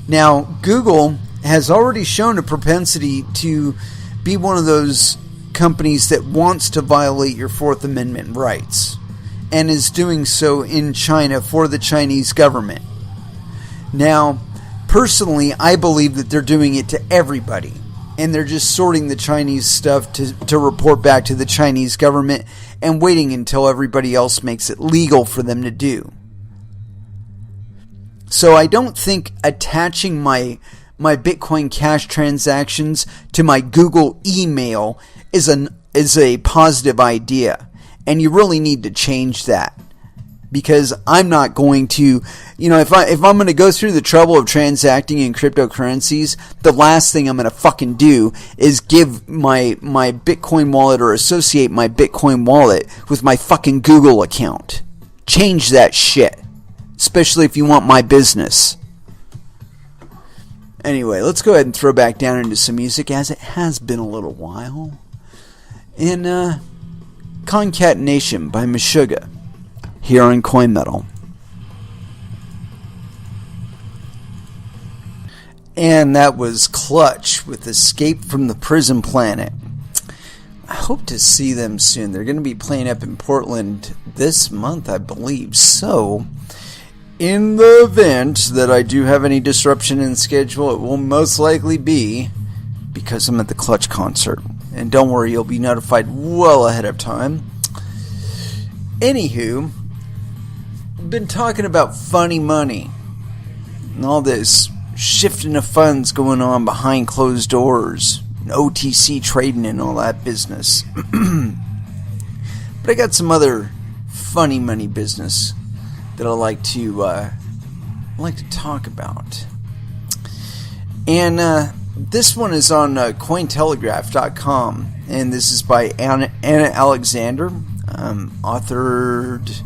Now, Google has already shown a propensity to be one of those companies that wants to violate your Fourth Amendment rights and is doing so in China for the Chinese government. Now, personally, I believe that they're doing it to everybody, and they're just sorting the Chinese stuff to report back to the Chinese government and waiting until everybody else makes it legal for them to do. So I don't think attaching my Bitcoin Cash transactions to my Google email is a positive idea, and you really need to change that. Because I'm not going to, you know, if I'm going to go through the trouble of transacting in cryptocurrencies, the last thing I'm going to fucking do is give my Bitcoin wallet or associate my Bitcoin wallet with my fucking Google account. Change that shit. Especially if you want my business. Anyway, let's go ahead and throw back down into some music, as it has been a little while. In Concatenation by Meshuggah, here on Coin Metal. And that was Clutch with Escape from the Prison Planet. I hope to see them soon. They're going to be playing up in Portland this month, I believe. So, in the event that I do have any disruption in schedule, it will most likely be because I'm at the Clutch concert. And don't worry, you'll be notified well ahead of time. Anywho, been talking about funny money and all this shifting of funds going on behind closed doors, and OTC trading and all that business. But I got some other funny money business that I like to talk about. And this one is on Cointelegraph.com, and this is by Anna Alexander, authored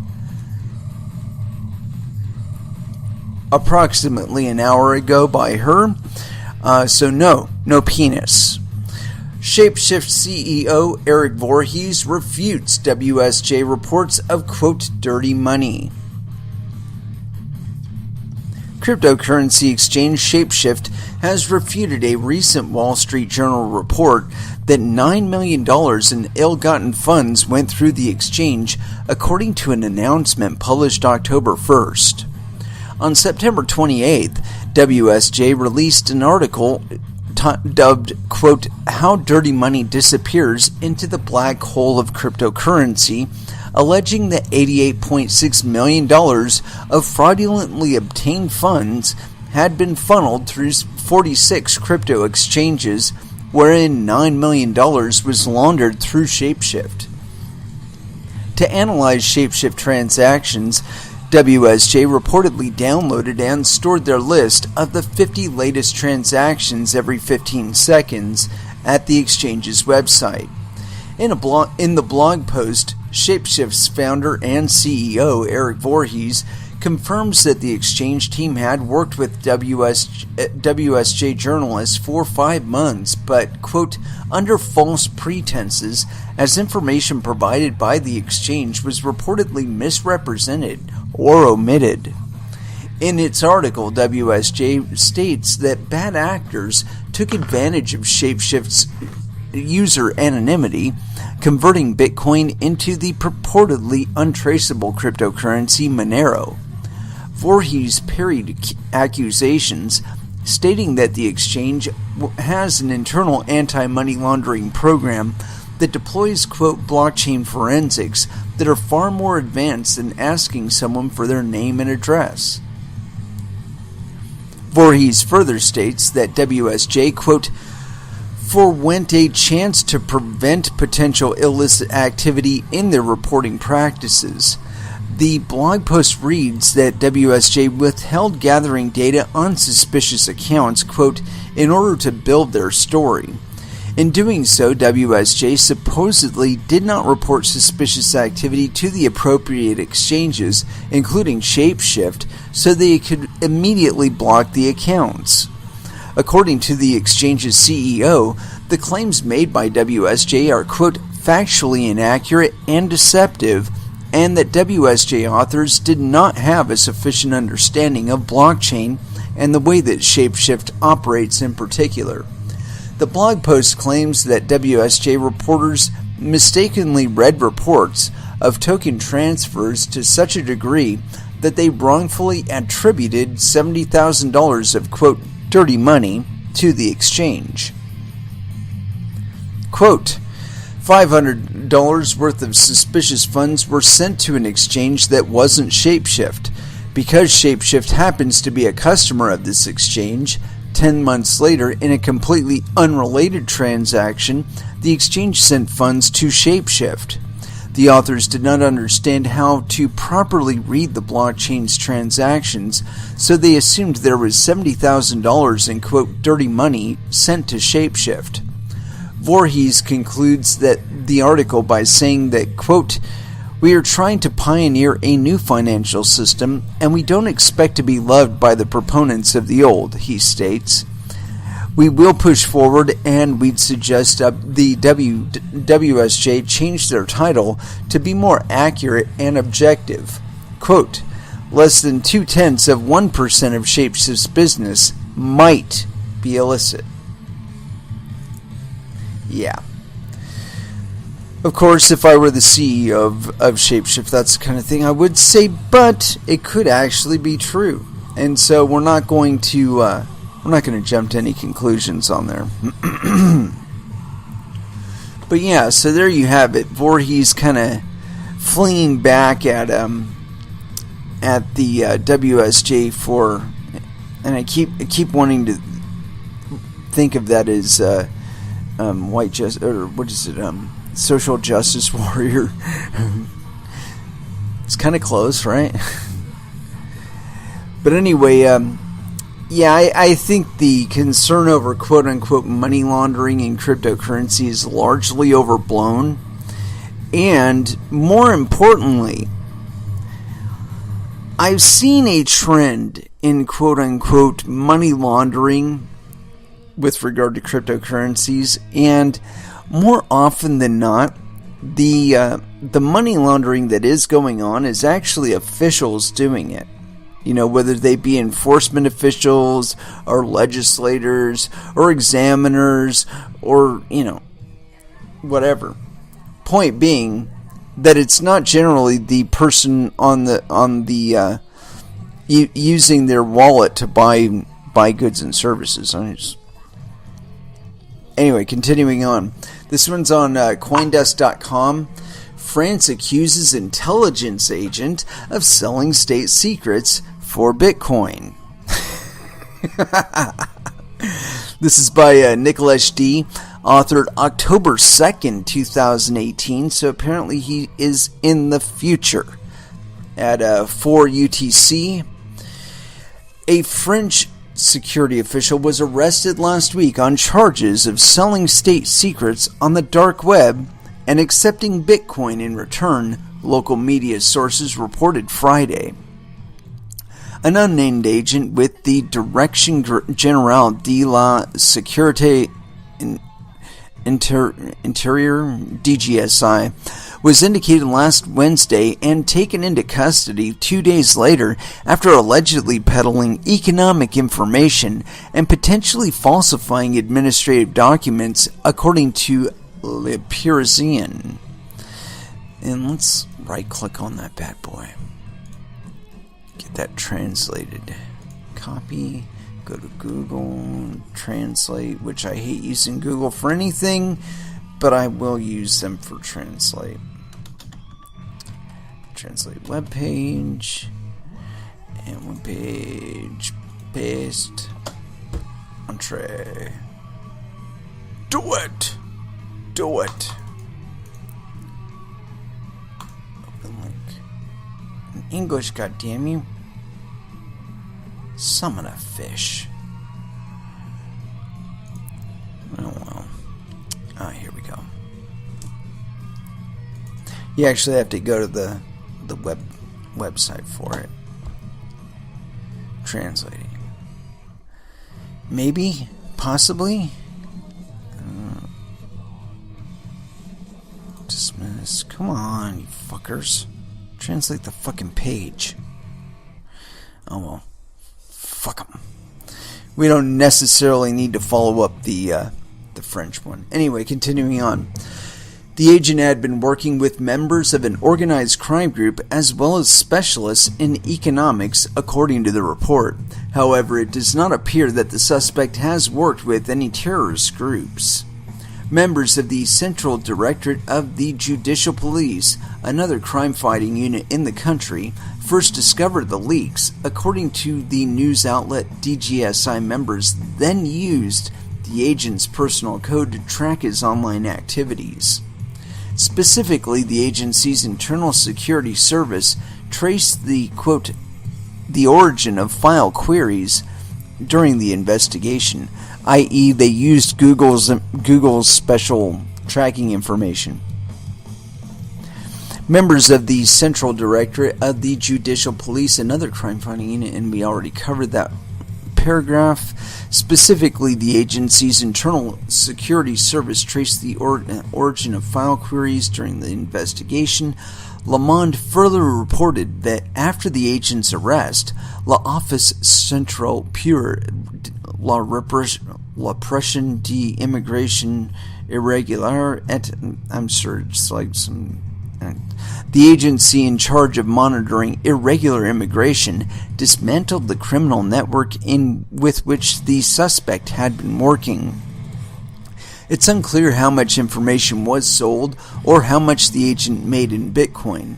approximately an hour ago by her. So no penis. Shapeshift CEO Eric Voorhees refutes WSJ reports of, quote, dirty money. Cryptocurrency exchange Shapeshift has refuted a recent Wall Street Journal report that $9 million in ill-gotten funds went through the exchange, according to an announcement published October 1st. On September 28th, WSJ released an article dubbed, quote, How Dirty Money Disappears into the Black Hole of Cryptocurrency, alleging that $88.6 million of fraudulently obtained funds had been funneled through 46 crypto exchanges, wherein $9 million was laundered through Shapeshift. To analyze Shapeshift transactions, WSJ reportedly downloaded and stored their list of the 50 latest transactions every 15 seconds at the exchange's website. In the blog post, Shapeshift's founder and CEO, Eric Voorhees, confirms that the exchange team had worked with WSJ journalists for 5 months, but, quote, under false pretenses, as information provided by the exchange was reportedly misrepresented or omitted. In its article, WSJ states that bad actors took advantage of Shapeshift's user anonymity, converting Bitcoin into the purportedly untraceable cryptocurrency Monero. Voorhees parried accusations, stating that the exchange has an internal anti-money laundering program that deploys, quote, blockchain forensics that are far more advanced than asking someone for their name and address. Voorhees further states that WSJ, quote, forewent a chance to prevent potential illicit activity in their reporting practices. The blog post reads that WSJ withheld gathering data on suspicious accounts, quote, in order to build their story. In doing so, WSJ supposedly did not report suspicious activity to the appropriate exchanges, including Shapeshift, so they could immediately block the accounts. According to the exchange's CEO, the claims made by WSJ are, quote, factually inaccurate and deceptive, and that WSJ authors did not have a sufficient understanding of blockchain and the way that Shapeshift operates in particular. The blog post claims that WSJ reporters mistakenly read reports of token transfers to such a degree that they wrongfully attributed $70,000 of, quote, dirty money to the exchange. Quote, $500 worth of suspicious funds were sent to an exchange that wasn't Shapeshift. Because Shapeshift happens to be a customer of this exchange, 10 months later, in a completely unrelated transaction, the exchange sent funds to Shapeshift. The authors did not understand how to properly read the blockchain's transactions, so they assumed there was $70,000 in, quote, dirty money sent to Shapeshift. Voorhees concludes that the article by saying that, quote, we are trying to pioneer a new financial system, and we don't expect to be loved by the proponents of the old, he states. We will push forward, and we'd suggest the WSJ change their title to be more accurate and objective. Quote, less than 0.2% of Shapeshift's business might be illicit. Yeah. Of course, if I were the CEO of Shapeshift, that's the kind of thing I would say, but it could actually be true. And so we're not going to jump to any conclusions on there. But yeah, so there you have it. Voorhees kind of flinging back at the WSJ for, and I keep wanting to think of that as white justice, or what is it? Social justice warrior. It's kind of close, right? But anyway, yeah, I think the concern over quote-unquote money laundering in cryptocurrency is largely overblown. And more importantly, I've seen a trend in quote-unquote money laundering with regard to cryptocurrencies, and more often than not, the money laundering that is going on is actually officials doing it. You know, whether they be enforcement officials or legislators or examiners or, you know, whatever. Point being that it's not generally the person on the using their wallet to buy goods and services. Anyway, continuing on. This one's on Coindesk.com. France accuses intelligence agent of selling state secrets for Bitcoin. This is by Nicholas D., authored October 2nd, 2018, so apparently he is in the future. At 4 UTC, a French security official was arrested last week on charges of selling state secrets on the dark web and accepting Bitcoin in return, local media sources reported Friday. An unnamed agent with the Direction Generale de la Sécurité Interior, DGSI, was indicated last Wednesday and taken into custody 2 days later after allegedly peddling economic information and potentially falsifying administrative documents, according to Le Parisien. And let's right-click on that bad boy. Get that translated. Copy. Go to Google, translate, which I hate using Google for anything, but I will use them for translate. Translate web page, and web page, paste, entree. Do it! Do it! Open link. In English, goddamn you. Summon a fish. Oh well. Ah, here we go. You actually have to go to the website for it. Translating. Maybe, possibly. Dismiss. Come on, you fuckers. Translate the fucking page. Oh well. Fuck them. We don't necessarily need to follow up the French one. Anyway, continuing on. The agent had been working with members of an organized crime group as well as specialists in economics, according to the report. However, it does not appear that the suspect has worked with any terrorist groups. Members of the Central Directorate of the Judicial Police, another crime-fighting unit in the country, first discovered the leaks. According to the news outlet, DGSI members then used the agent's personal code to track his online activities. Specifically, the agency's internal security service traced the, quote, the origin of file queries during the investigation, i.e. they used Google's special tracking information. Members of the Central Directorate of the Judicial Police, another crime-fighting unit, and we already covered that paragraph. Specifically, the agency's internal security service traced the origin of file queries during the investigation. Le Monde further reported that after the agent's arrest, l'Office Central pour la Répression d'immigration irrégulière et I'm sure it's like some. The agency in charge of monitoring irregular immigration dismantled the criminal network with which the suspect had been working. It's unclear how much information was sold or how much the agent made in Bitcoin.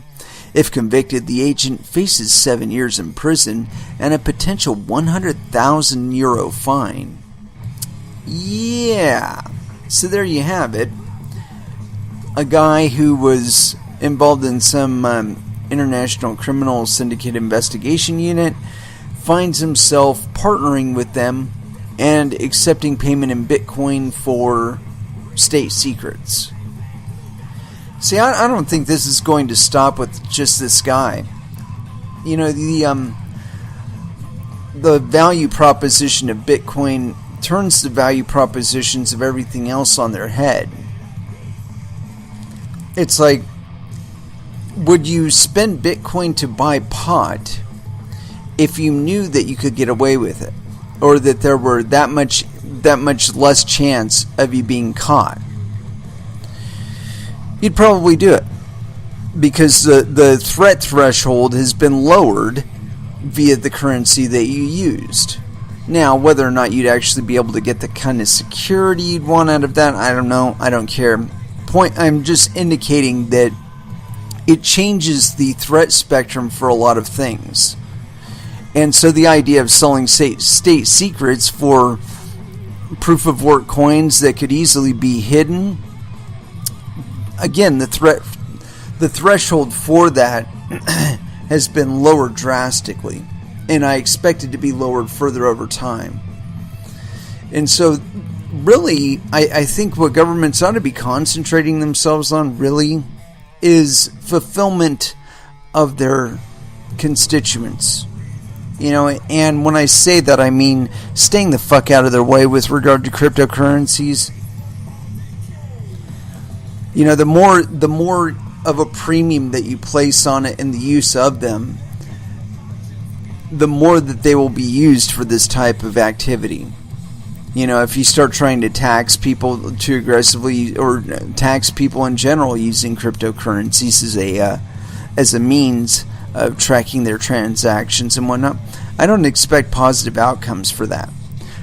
If convicted, the agent faces 7 years in prison and a potential €100,000 fine. Yeah, so there you have it. A guy who was involved in some international criminal syndicate investigation unit finds himself partnering with them and accepting payment in Bitcoin for state secrets. See, I don't think this is going to stop with just this guy. You know, the value proposition of Bitcoin turns the value propositions of everything else on their head. It's like, would you spend Bitcoin to buy pot if you knew that you could get away with it, or that there were that much less chance of you being caught? You'd probably do it because the threat threshold has been lowered via the currency that you used. Now, whether or not you'd actually be able to get the kind of security you'd want out of that, I don't know. I don't care. I'm just indicating that it changes the threat spectrum for a lot of things. And so the idea of selling state secrets for proof of work coins that could easily be hidden, again, the threshold for that has been lowered drastically, and I expect it to be lowered further over time. And so really, I think what governments ought to be concentrating themselves on really is fulfillment of their constituents. You know, and when I say that, I mean staying the fuck out of their way with regard to cryptocurrencies. You know, the more of a premium that you place on it and the use of them, the more that they will be used for this type of activity. You know, if you start trying to tax people too aggressively, or tax people in general using cryptocurrencies as a means of tracking their transactions and whatnot, I don't expect positive outcomes for that.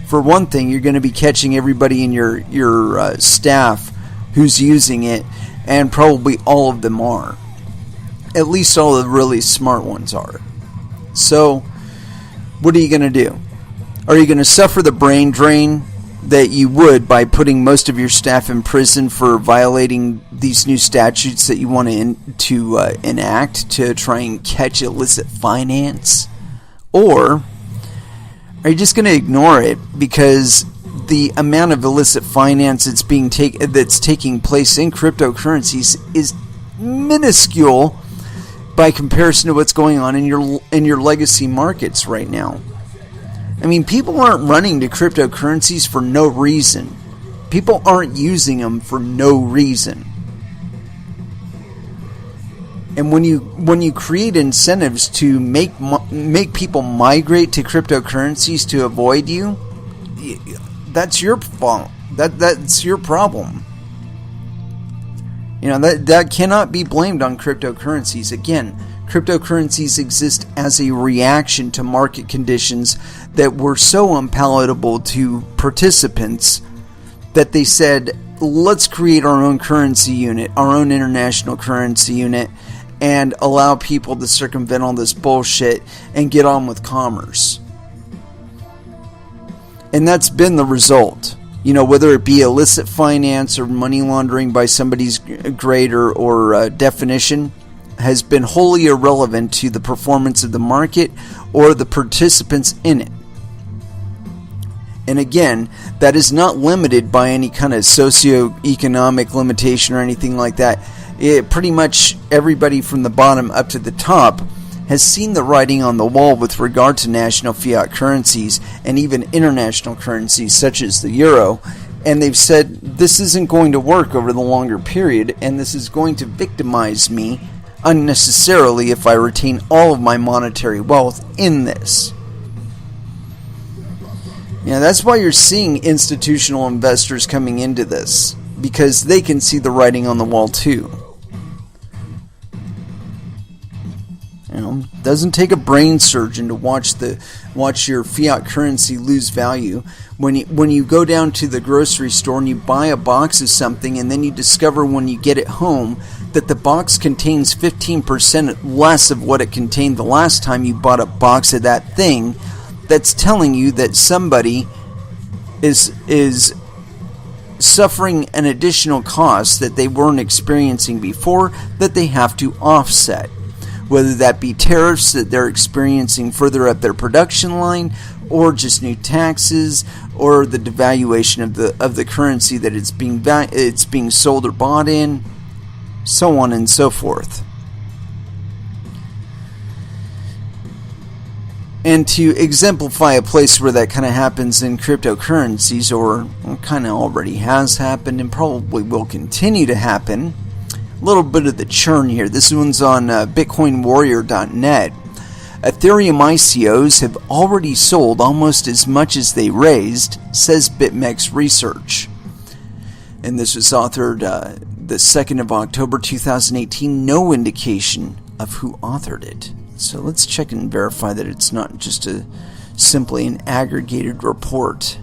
For one thing, you're going to be catching everybody in your staff who's using it, and probably all of them are. At least all the really smart ones are. So, what are you going to do? Are you going to suffer the brain drain that you would by putting most of your staff in prison for violating these new statutes that you want to enact to try and catch illicit finance? Or are you just going to ignore it because the amount of illicit finance that's taking place in cryptocurrencies is minuscule by comparison to what's going on in your legacy markets right now? I mean, people aren't running to cryptocurrencies for no reason. People aren't using them for no reason. And when you create incentives to make people migrate to cryptocurrencies to avoid you, that's your fault. That's your problem. You know, that cannot be blamed on cryptocurrencies. Again, cryptocurrencies exist as a reaction to market conditions that were so unpalatable to participants that they said, let's create our own currency unit, our own international currency unit, and allow people to circumvent all this bullshit and get on with commerce. And that's been the result. You know, whether it be illicit finance or money laundering by somebody's grade or definition, has been wholly irrelevant to the performance of the market or the participants in it. And again, that is not limited by any kind of socioeconomic limitation or anything like that. Pretty much everybody from the bottom up to the top has seen the writing on the wall with regard to national fiat currencies and even international currencies such as the euro. And they've said, this isn't going to work over the longer period, and this is going to victimize me unnecessarily if I retain all of my monetary wealth in this. Yeah, that's why you're seeing institutional investors coming into this, because they can see the writing on the wall too. You know, it doesn't take a brain surgeon to watch your fiat currency lose value. When you go down to the grocery store and you buy a box of something, and then you discover when you get it home that the box contains 15% less of what it contained the last time you bought a box of that thing, that's telling you that somebody is suffering an additional cost that they weren't experiencing before that they have to offset. Whether that be tariffs that they're experiencing further up their production line, or just new taxes, or the devaluation of the currency that it's being sold or bought in, so on and so forth. And to exemplify a place where that kind of happens in cryptocurrencies, or kind of already has happened and probably will continue to happen, a little bit of the churn here. This one's on BitcoinWarrior.net. Ethereum ICOs have already sold almost as much as they raised, says BitMEX Research. And this was authored the 2nd of October 2018. No indication of who authored it. So let's check and verify that it's not just simply an aggregated report.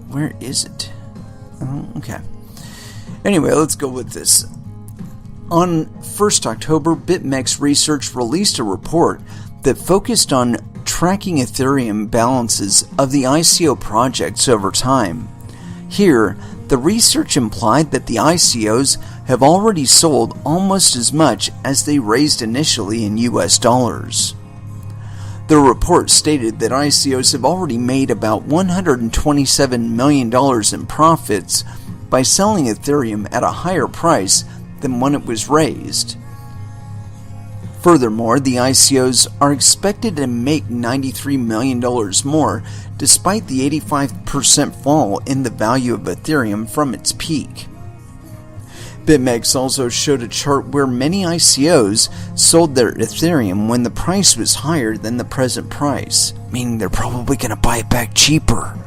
Where is it? Okay. Anyway, let's go with this. On 1st October, BitMEX Research released a report that focused on tracking Ethereum balances of the ICO projects over time. Here, the research implied that the ICOs have already sold almost as much as they raised initially in US dollars. The report stated that ICOs have already made about $127 million in profits by selling Ethereum at a higher price than when it was raised. Furthermore, the ICOs are expected to make $93 million more, despite the 85% fall in the value of Ethereum from its peak. BitMEX also showed a chart where many ICOs sold their Ethereum when the price was higher than the present price, meaning they're probably going to buy it back cheaper.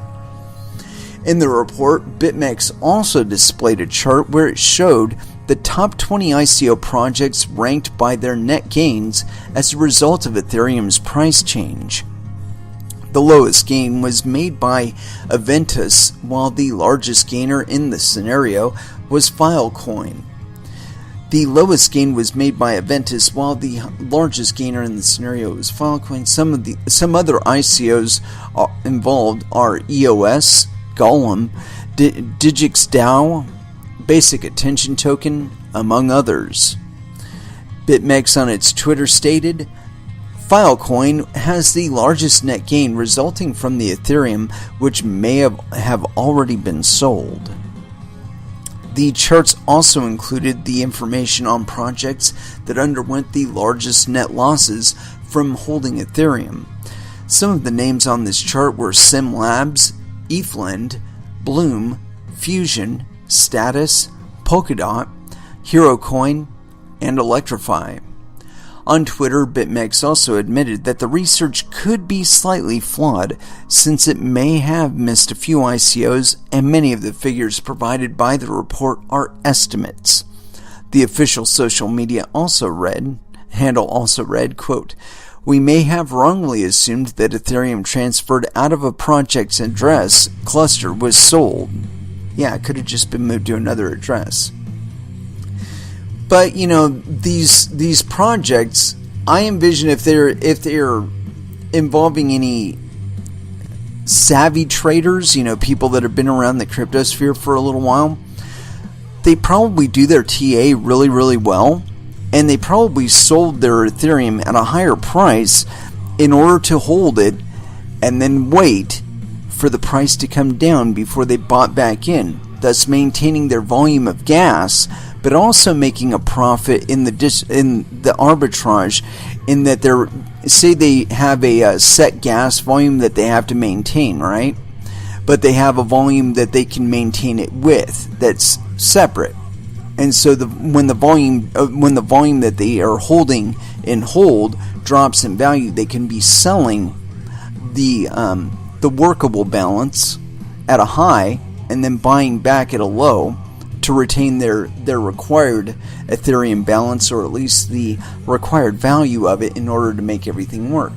In the report, BitMEX also displayed a chart where it showed the top 20 ICO projects ranked by their net gains as a result of Ethereum's price change. The lowest gain was made by Aventus, while the largest gainer in the scenario was Filecoin. The lowest gain was made by Aventus, while the largest gainer in the scenario was Filecoin. Some other ICOs involved are EOS, Golem, Digix DAO, Basic Attention Token, among others. BitMEX on its Twitter stated, Filecoin has the largest net gain resulting from the Ethereum, which may have already been sold. The charts also included the information on projects that underwent the largest net losses from holding Ethereum. Some of the names on this chart were SimLabs, ETHLend, Bloom, Fusion, Status, Polkadot, HeroCoin, and Electrify. On Twitter, BitMEX also admitted that the research could be slightly flawed since it may have missed a few ICOs and many of the figures provided by the report are estimates. The official social media handle also read, quote, "We may have wrongly assumed that Ethereum transferred out of a project's address cluster was sold." Yeah, it could have just been moved to another address. But these projects, I envision if they're involving any savvy traders, people that have been around the crypto sphere for a little while, they probably do their TA really, really well, and they probably sold their Ethereum at a higher price in order to hold it and then wait for the price to come down before they bought back in, thus maintaining their volume of gas, but also making a profit in the arbitrage, in that they have a set gas volume that they have to maintain, right? But they have a volume that they can maintain it with that's separate, and so when the volume that they are holding in hold drops in value, they can be selling the workable balance at a high and then buying back at a low to retain their required Ethereum balance, or at least the required value of it, in order to make everything work.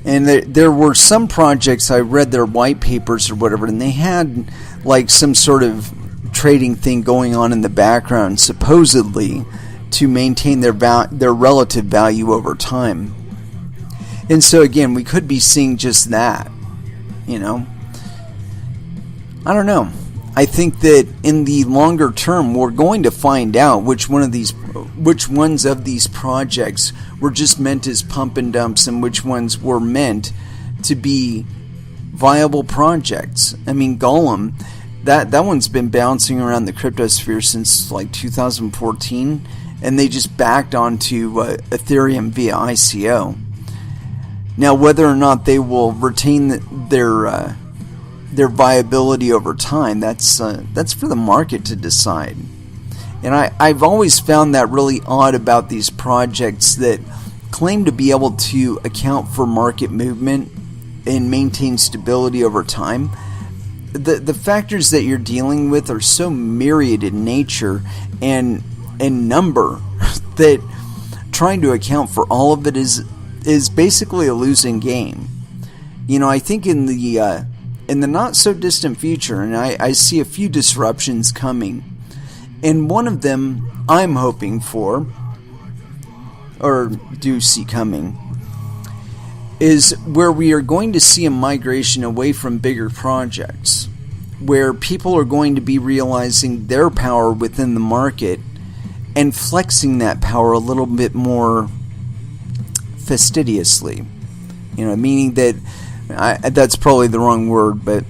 And there were some projects, I read their white papers or whatever, and they had like some sort of trading thing going on in the background, supposedly to maintain their relative value over time. And so again, we could be seeing just that, I don't know. I think that in the longer term, we're going to find out which ones of these projects were just meant as pump and dumps, and which ones were meant to be viable projects. I mean, Golem, that one's been bouncing around the cryptosphere since like 2014, and they just backed onto Ethereum via ICO. Now, whether or not they will retain their viability over time, that's for the market to decide. And I've always found that really odd about these projects that claim to be able to account for market movement and maintain stability over time. The factors that you're dealing with are so myriad in nature and number that trying to account for all of it is basically a losing game. I think in the not so distant future, and I see a few disruptions coming, and one of them I'm hoping for, or do see coming, is where we are going to see a migration away from bigger projects, where people are going to be realizing their power within the market and flexing that power a little bit more fastidiously. Meaning that that's probably the wrong word, but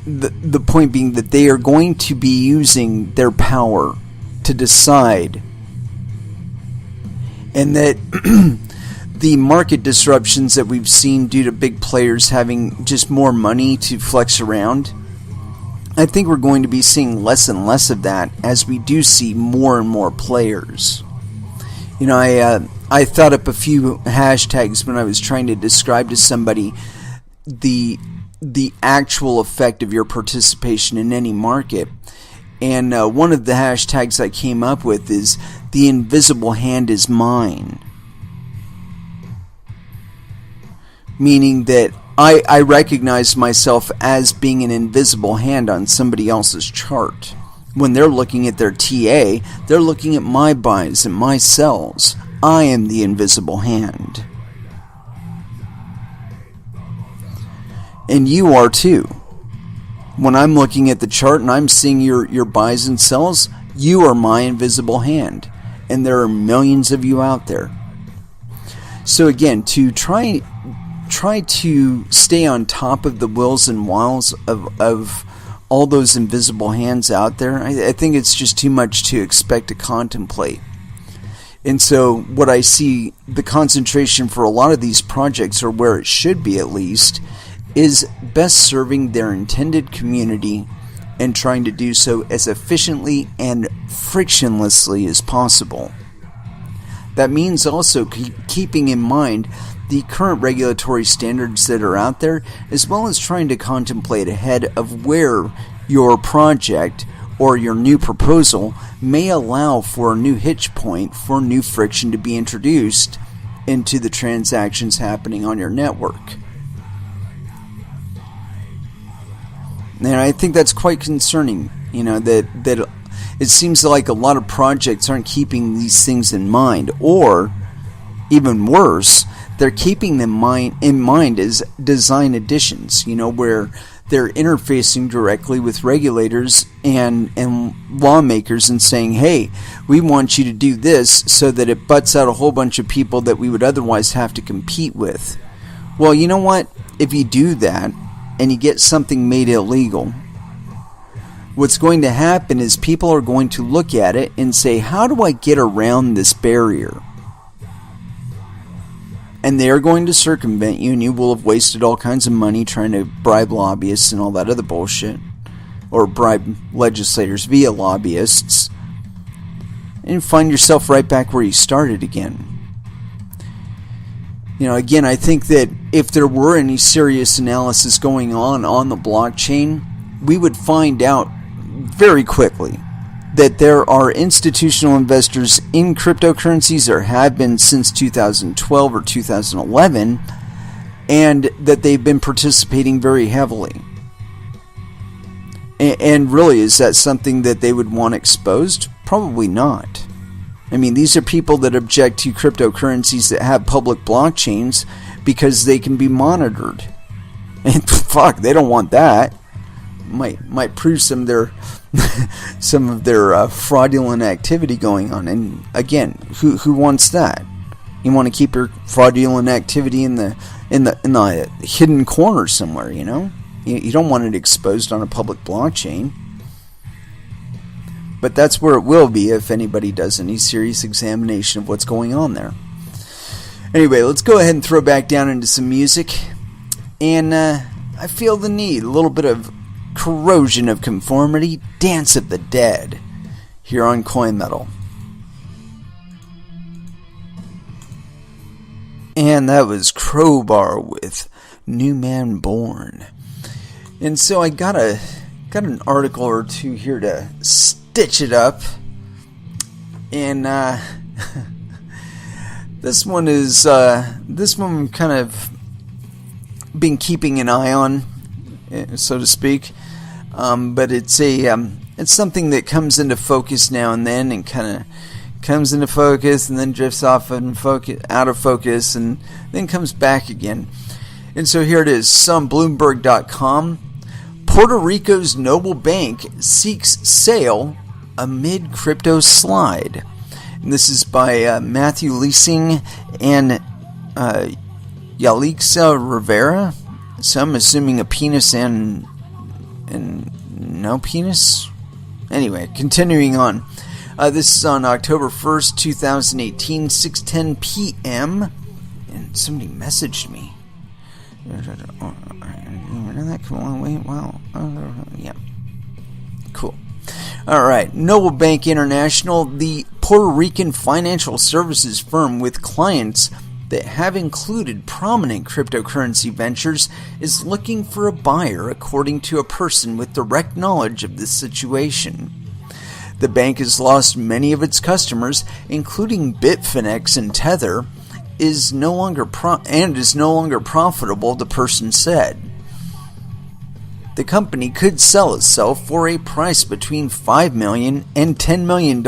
the point being that they are going to be using their power to decide, and that the market disruptions that we've seen due to big players having just more money to flex around, I think we're going to be seeing less and less of that as we do see more and more players. You know, I thought up a few hashtags when I was trying to describe to somebody the actual effect of your participation in any market. And one of the hashtags I came up with is "the invisible hand is mine." Meaning that I recognize myself as being an invisible hand on somebody else's chart. When they're looking at their TA, they're looking at my buys and my sells. I am the invisible hand. And you are too. When I'm looking at the chart and I'm seeing your buys and sells, you are my invisible hand. And there are millions of you out there. So again, to try to stay on top of the wills and wiles of all those invisible hands out there, I think it's just too much to expect to contemplate. And so what I see the concentration for a lot of these projects, or where it should be at least, is best serving their intended community and trying to do so as efficiently and frictionlessly as possible. That means also keeping in mind the current regulatory standards that are out there, as well as trying to contemplate ahead of where your project or your new proposal may allow for a new hitch point for new friction to be introduced into the transactions happening on your network. And I think that's quite concerning, you know, that it seems like a lot of projects aren't keeping these things in mind, or even worse, they're keeping them in mind as design additions, you know, where they're interfacing directly with regulators and lawmakers and saying, hey, we want you to do this, so that it butts out a whole bunch of people that we would otherwise have to compete with. Well, you know what? If you do that and you get something made illegal, what's going to happen is people are going to look at it and say, how do I get around this barrier? And they're going to circumvent you, and you will have wasted all kinds of money trying to bribe lobbyists and all that other bullshit. Or bribe legislators via lobbyists. And find yourself right back where you started again. You know, again, I think that if there were any serious analysis going on the blockchain, we would find out very quickly that there are institutional investors in cryptocurrencies, or have been since 2012 or 2011, and that they've been participating very heavily. And really, is that something that they would want exposed? Probably not. I mean, these are people that object to cryptocurrencies that have public blockchains because they can be monitored. And fuck, they don't want that. Might prove some of their fraudulent activity going on. And again, who wants that? You want to keep your fraudulent activity in the hidden corner somewhere, you know? You don't want it exposed on a public blockchain. But that's where it will be if anybody does any serious examination of what's going on there. Anyway, let's go ahead and throw back down into some music. And I feel the need, a little bit of Corrosion of Conformity, Dance of the Dead, here on Coin Metal. And that was Crowbar with New Man Born. And so I got an article or two here to stitch it up. And this one I'm kind of been keeping an eye on, so to speak. But it's something that comes into focus now and then, and kind of comes into focus and then drifts off and out of focus and then comes back again. And so here it is, some Bloomberg.com. Puerto Rico's Noble Bank seeks sale amid crypto slide. And this is by Matthew Leasing and Yalixa Rivera. So I'm assuming a penis and no penis? Anyway, continuing on. This is on October 1st, 2018, 6:10 p.m. And somebody messaged me. That come on, wait, wow. Yeah. All right, Noble Bank International, the Puerto Rican financial services firm with clients that have included prominent cryptocurrency ventures, is looking for a buyer, according to a person with direct knowledge of the situation. The bank has lost many of its customers, including Bitfinex and Tether, is no longer profitable, the person said. The company could sell itself for a price between $5 million and $10 million,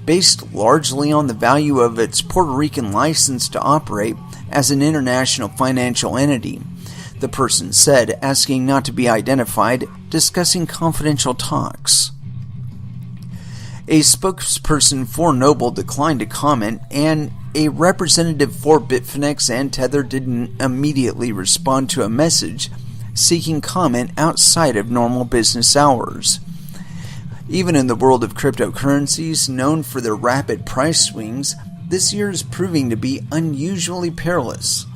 based largely on the value of its Puerto Rican license to operate as an international financial entity, the person said, asking not to be identified, discussing confidential talks. A spokesperson for Noble declined to comment, and a representative for Bitfinex and Tether didn't immediately respond to a message seeking comment outside of normal business hours. Even in the world of cryptocurrencies, known for their rapid price swings, this year is proving to be unusually perilous.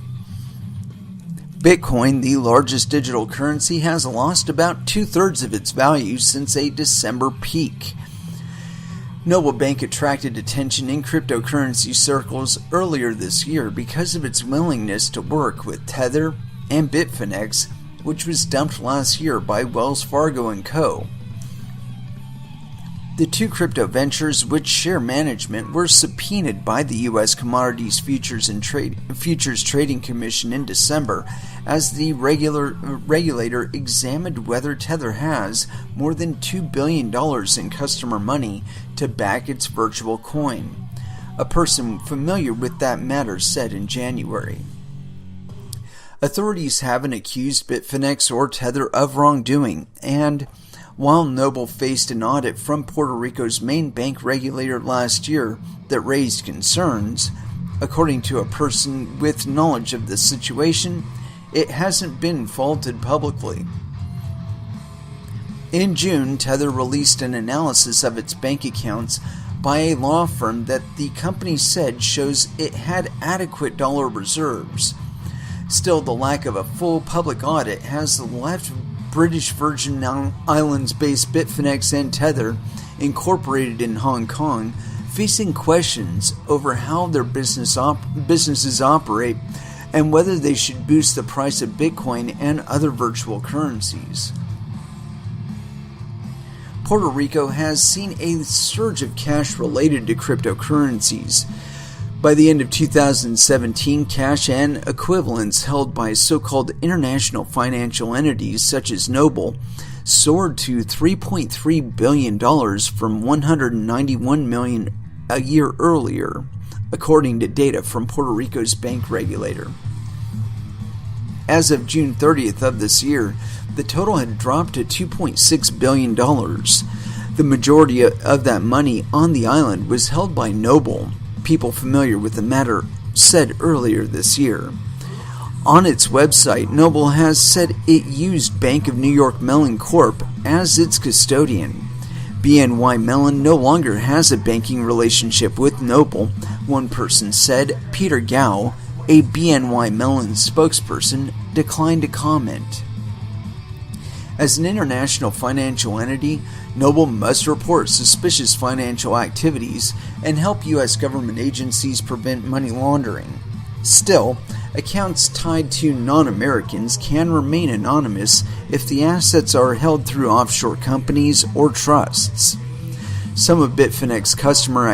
Bitcoin, the largest digital currency, has lost about 2/3 of its value since a December peak. Noble Bank attracted attention in cryptocurrency circles earlier this year because of its willingness to work with Tether and Bitfinex, which was dumped last year by Wells Fargo & Co. The two crypto ventures, which share management, were subpoenaed by the U.S. Commodities Futures Trading Commission in December as the regulator examined whether Tether has more than $2 billion in customer money to back its virtual coin, a person familiar with that matter said in January. Authorities haven't accused Bitfinex or Tether of wrongdoing, and while Noble faced an audit from Puerto Rico's main bank regulator last year that raised concerns, according to a person with knowledge of the situation, it hasn't been faulted publicly. In June, Tether released an analysis of its bank accounts by a law firm that the company said shows it had adequate dollar reserves. Still, the lack of a full public audit has left British Virgin Islands-based Bitfinex and Tether, incorporated in Hong Kong, facing questions over how their businesses operate and whether they should boost the price of Bitcoin and other virtual currencies. Puerto Rico has seen a surge of cash related to cryptocurrencies. By the end of 2017, cash and equivalents held by so-called international financial entities such as Noble soared to $3.3 billion from $191 million a year earlier, according to data from Puerto Rico's bank regulator. As of June 30th of this year, the total had dropped to $2.6 billion. The majority of that money on the island was held by Noble, people familiar with the matter said earlier this year. On its website, Noble has said it used Bank of New York Mellon Corp. As its custodian. BNY Mellon no longer has a banking relationship with Noble, one person said. Peter Gao, a BNY Mellon spokesperson, declined to comment. As an international financial entity, Noble must report suspicious financial activities and help U.S. government agencies prevent money laundering. Still, accounts tied to non-Americans can remain anonymous if the assets are held through offshore companies or trusts. Some of Bitfinex's customer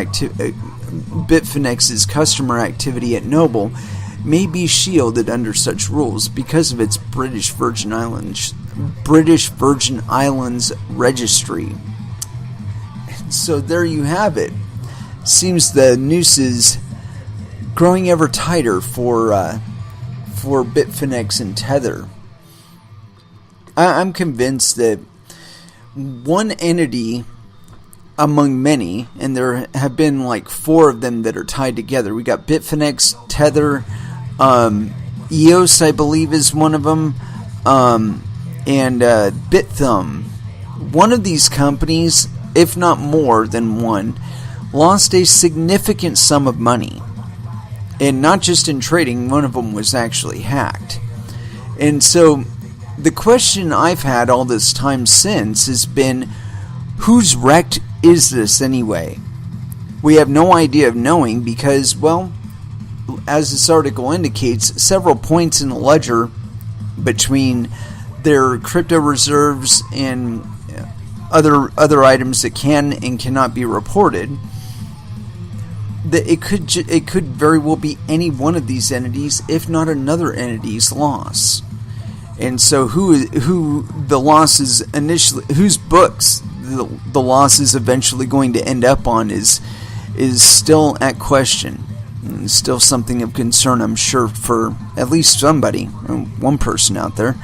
activity at Noble may be shielded under such rules because of its British Virgin Islands registry. And so there you have it. Seems the noose is growing ever tighter for Bitfinex and Tether. I'm convinced that one entity among many, and there have been like 4 of them that are tied together. We got Bitfinex, Tether, EOS, I believe, is one of them, and BitThumb. One of these companies, if not more than one, lost a significant sum of money. And not just in trading, one of them was actually hacked. And so the question I've had all this time since has been, Whose wrecked is this anyway? We have no idea of knowing because, well, as this article indicates, several points in the ledger between their crypto reserves and other items that can and cannot be reported, that it could very well be any one of these entities, if not another entity's loss. And so who the losses initially, whose books the loss is eventually going to end up on is still at question. And still something of concern, I'm sure, for at least somebody, one person out there.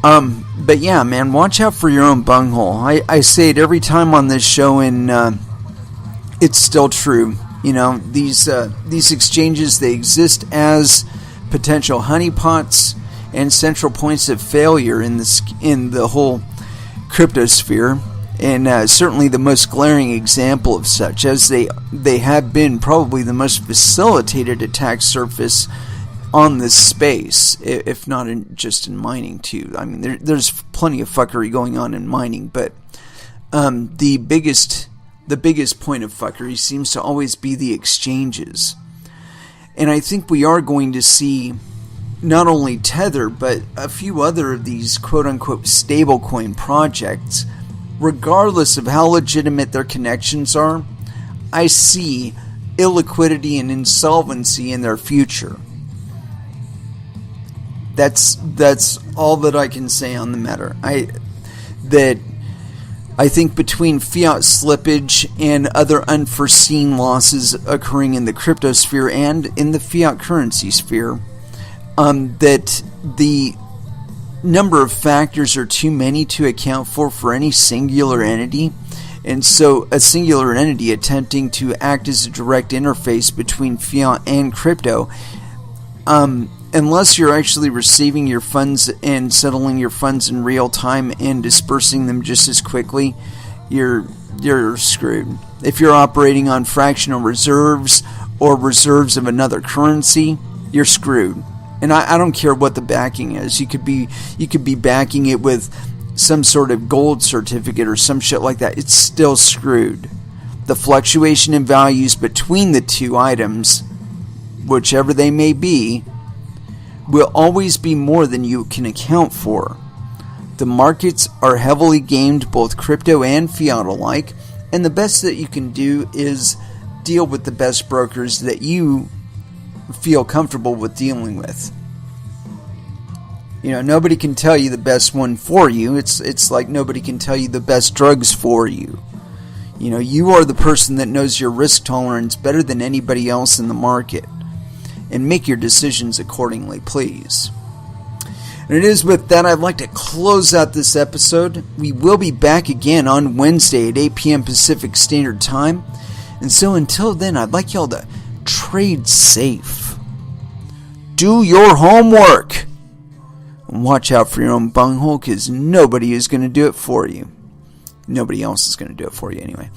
But yeah, man, watch out for your own bunghole. I say it every time on this show, and it's still true. You know, these exchanges, they exist as potential honeypots and central points of failure in the whole cryptosphere, and certainly the most glaring example of such, as they have been probably the most facilitated attack surface on this space, if not just in mining too. I mean, there's plenty of fuckery going on in mining, but the biggest point of fuckery seems to always be the exchanges. And I think we are going to see not only Tether, but a few other of these quote-unquote stablecoin projects, regardless of how legitimate their connections are. I see illiquidity and insolvency in their future. That's all that I can say on the matter. I think between fiat slippage and other unforeseen losses occurring in the cryptosphere and in the fiat currency sphere, that the number of factors are too many to account for any singular entity. And so a singular entity attempting to act as a direct interface between fiat and crypto, unless you're actually receiving your funds and settling your funds in real time and dispersing them just as quickly, you're screwed. If you're operating on fractional reserves or reserves of another currency, you're screwed. And I don't care what the backing is. You could be backing it with some sort of gold certificate or some shit like that. It's still screwed. The fluctuation in values between the two items, whichever they may be, will always be more than you can account for. The markets are heavily gamed, both crypto and fiat alike, and the best that you can do is deal with the best brokers that you feel comfortable with dealing with. You know, nobody can tell you the best one for you. It's like nobody can tell you the best drugs for you. You know, you are the person that knows your risk tolerance better than anybody else in the market. And make your decisions accordingly, please. And it is with that I'd like to close out this episode. We will be back again on Wednesday at 8 p.m. Pacific Standard Time. And so until then, I'd like y'all to trade safe. Do your homework. And watch out for your own bunghole, because nobody is going to do it for you. Nobody else is going to do it for you anyway.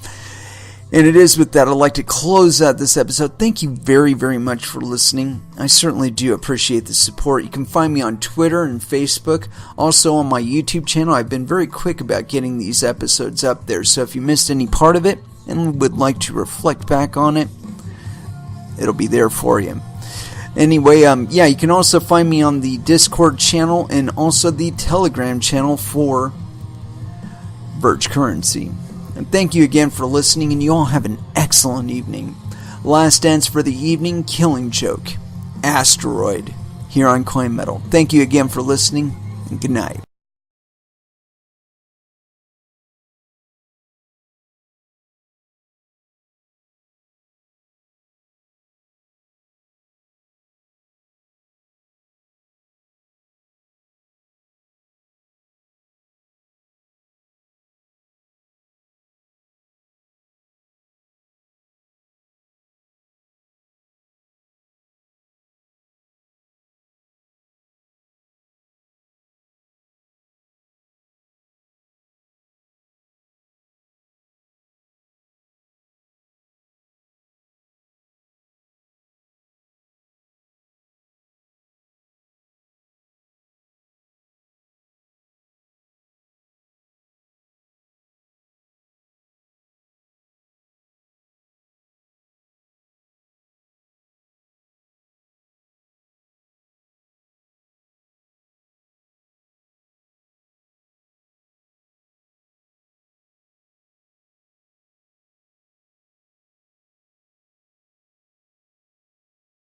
And it is with that I'd like to close out this episode. Thank you very, very much for listening. I certainly do appreciate the support. You can find me on Twitter and Facebook. Also on my YouTube channel. I've been very quick about getting these episodes up there. So if you missed any part of it and would like to reflect back on it, it'll be there for you. Anyway, yeah, you can also find me on the Discord channel and also the Telegram channel for Verge Currency. And thank you again for listening, and you all have an excellent evening. Last dance for the evening, Killing Joke, Asteroid, here on Coin Metal. Thank you again for listening, and good night.